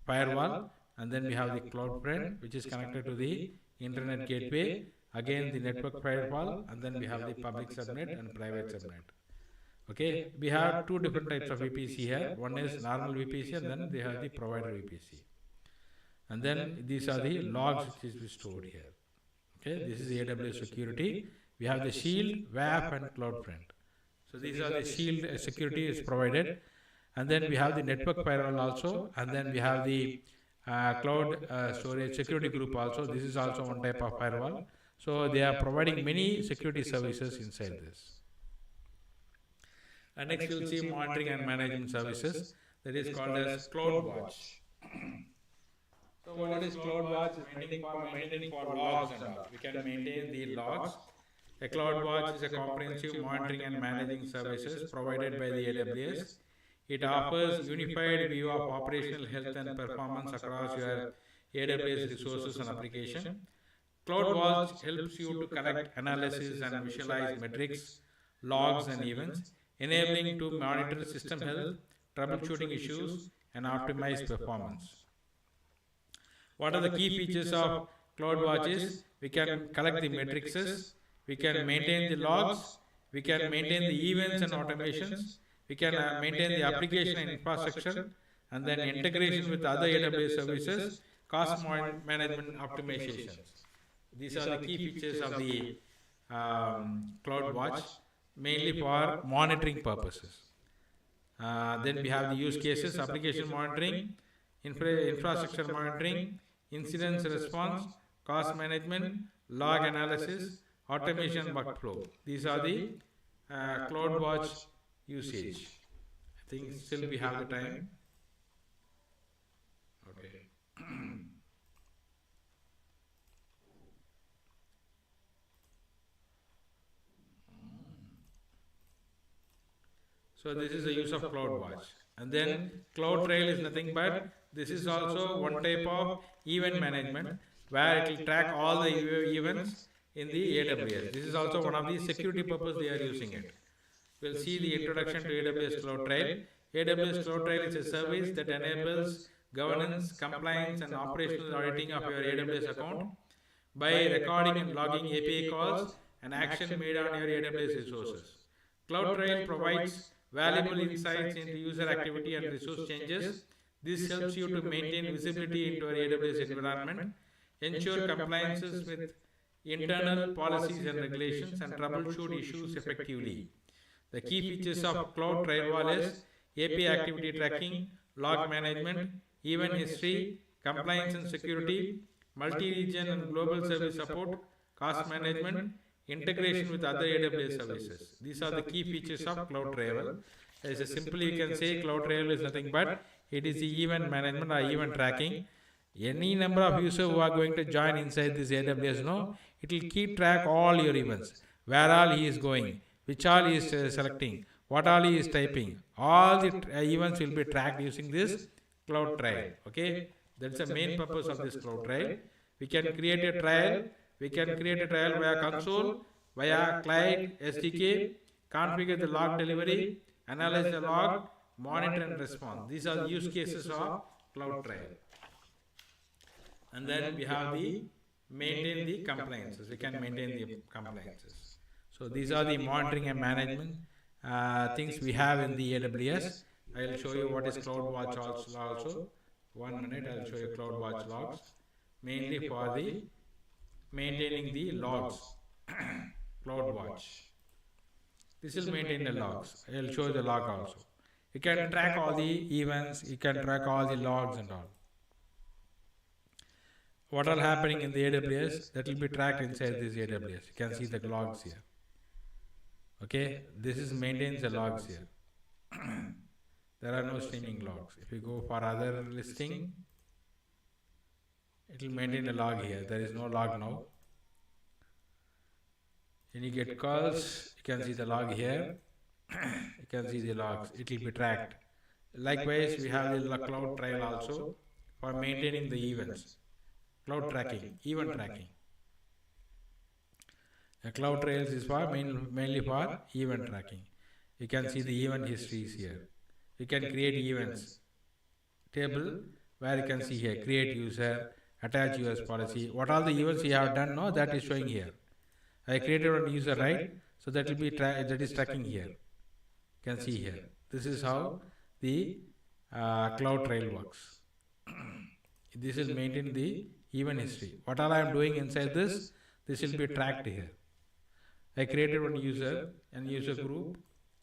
firewall, and then we have the cloud friend, which is connected to the internet gateway, again the network firewall, and then we have the public subnet and private subnet. Okay, we have two different types of VPC here. One is normal VPC, and then they have the provider VPC. And then these are the logs which is stored here. Okay, this is the AWS security. We have the shield, WAF, and cloud friend. So these are the shield security is provided, and then we have the network firewall also, and then we have the cloud storage security group also. This is also one type of firewall. So they are providing many security services inside this. And next we'll see monitoring and management services, that is called as CloudWatch. So what is CloudWatch? Maintaining for logs and all. We can maintain the logs. A CloudWatch is a comprehensive monitoring and managing services provided by the AWS. It offers unified view of operational health and performance across your AWS resources and application. CloudWatch helps you to collect analysis and visualize metrics, logs and events, enabling to monitor system health, troubleshooting issues, and optimize performance. What are the key features of CloudWatches? We can collect the matrices, we can maintain the logs, we can maintain the events and automations, we can maintain the application and infrastructure, and then integration with other AWS services, cost management optimizations. These are the key features of the CloudWatch, mainly for monitoring purposes. Then we have the use cases, application monitoring, infrastructure monitoring, incident response, cost management, log analysis, automation workflow. These are the CloudWatch usage. I think still we have the time. Okay. So this is the use of CloudWatch. And then CloudTrail is nothing but this is also one type of event management where it will track all the events in the AWS. This is also one of the security purpose they are using it. We'll see the introduction to AWS CloudTrail. AWS CloudTrail is a service that enables governance, compliance, and operational auditing of your AWS account by recording and logging API calls and action made on your AWS resources. CloudTrail provides valuable insights into user activity and resource changes. This helps you to maintain visibility into your AWS environment, ensure compliances with internal policies and regulations, and troubleshoot issues effectively. The key features of Cloud Firewall is API activity tracking, log management, event history, compliance and security, multi-region and global service support, cost management, integration with other AWS services. These are the key features of Cloud Travel. As a simply you can say Cloud Travel is nothing but it is the event management or event tracking. Any number of users who are going to join inside this AWS, it will keep track all your events, where all he is going, which all he is selecting, what all he is typing. All the events will be tracked using this Cloud Trail. Okay, that's the main purpose of this Cloud Trail. We can create a trial. We can create a trial via console, via client SDK, configure the log delivery, analyze the log, monitor and respond. These are the use cases of Cloud Trail. And then we have the maintain the compliances. We can maintain the compliances. So these are the monitoring and management things we have in the AWS. I will show you what is CloudWatch also. 1 minute, I will show you CloudWatch logs. Mainly for the maintaining the logs. CloudWatch. This will maintain the logs. I will show you the log also. You can track all the events. You can track all the logs and all. What are happening in the AWS, that will be tracked inside this AWS. You can see the logs here. Okay, this is maintains the logs here. There are no streaming logs. If you go for other listing, it will maintain a log here. There is no log now. When you get calls, you can see the log here. You can see the logs. It will be tracked. Likewise, we have the Cloud Trail also for maintaining the events. Cloud tracking, event tracking. The Cloud Trails is for mainly for event tracking. You can see the event histories here. You can create events table where you can see here create user, attach US policy. What all the events you have done, that is showing here. I created one user, right? So that will be that is tracking here. You can see here. This is how the Cloud Trail works. This will maintain the event history. What all I am doing inside this will be tracked here. I created one user and user group,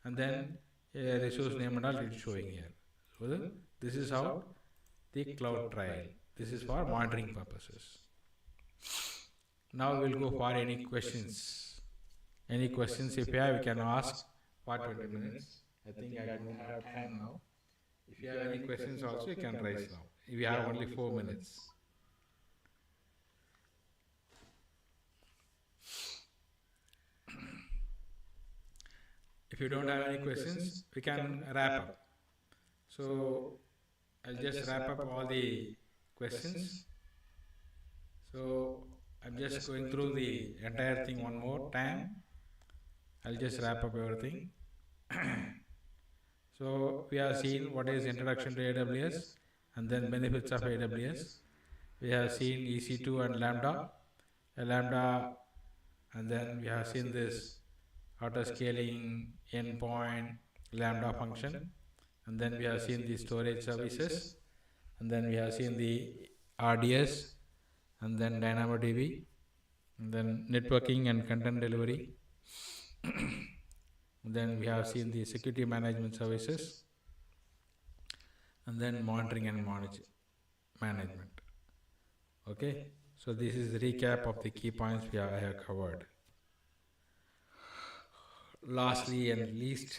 and then a resource name and all it is showing here. So this is how the Cloud Trail. This is for monitoring purposes. Now we will go for any questions. Any questions if you have, you can ask for 20 minutes. I think I don't have time now. If you have any questions also, you can raise now. We have only 4 minutes. If you don't have any questions, we can wrap up. So I'll just wrap up all the questions. So I'm just going through the entire thing one more time. I'll just wrap up everything. So we have seen what is introduction to AWS and then benefits of AWS. We have seen EC2 and Lambda, and then we have seen this auto scaling endpoint Lambda function, and then we have seen the storage services, and then we have seen the RDS, and then Dynamodb, and then networking and content delivery. Then we have seen the security management services, and then monitoring and management. Okay, so this is the recap of the key points I have covered. Lastly and least,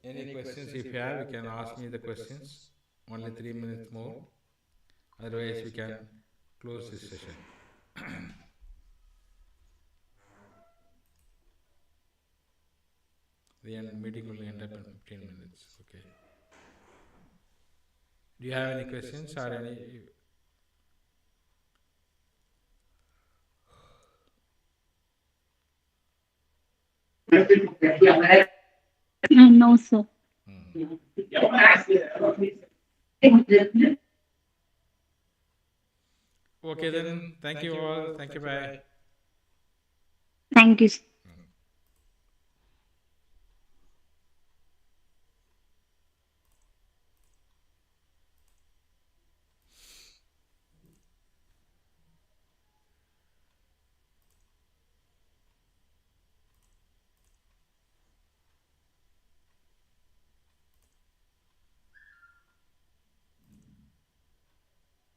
any questions if you have, you can ask me the questions. Only 3 minutes more. Otherwise, we can close this session. The meeting will end up in 15 minutes. Okay. Do you have any questions or any? No, sir. Okay, then. Thank you all. Thank you. Bye. Thank you, sir.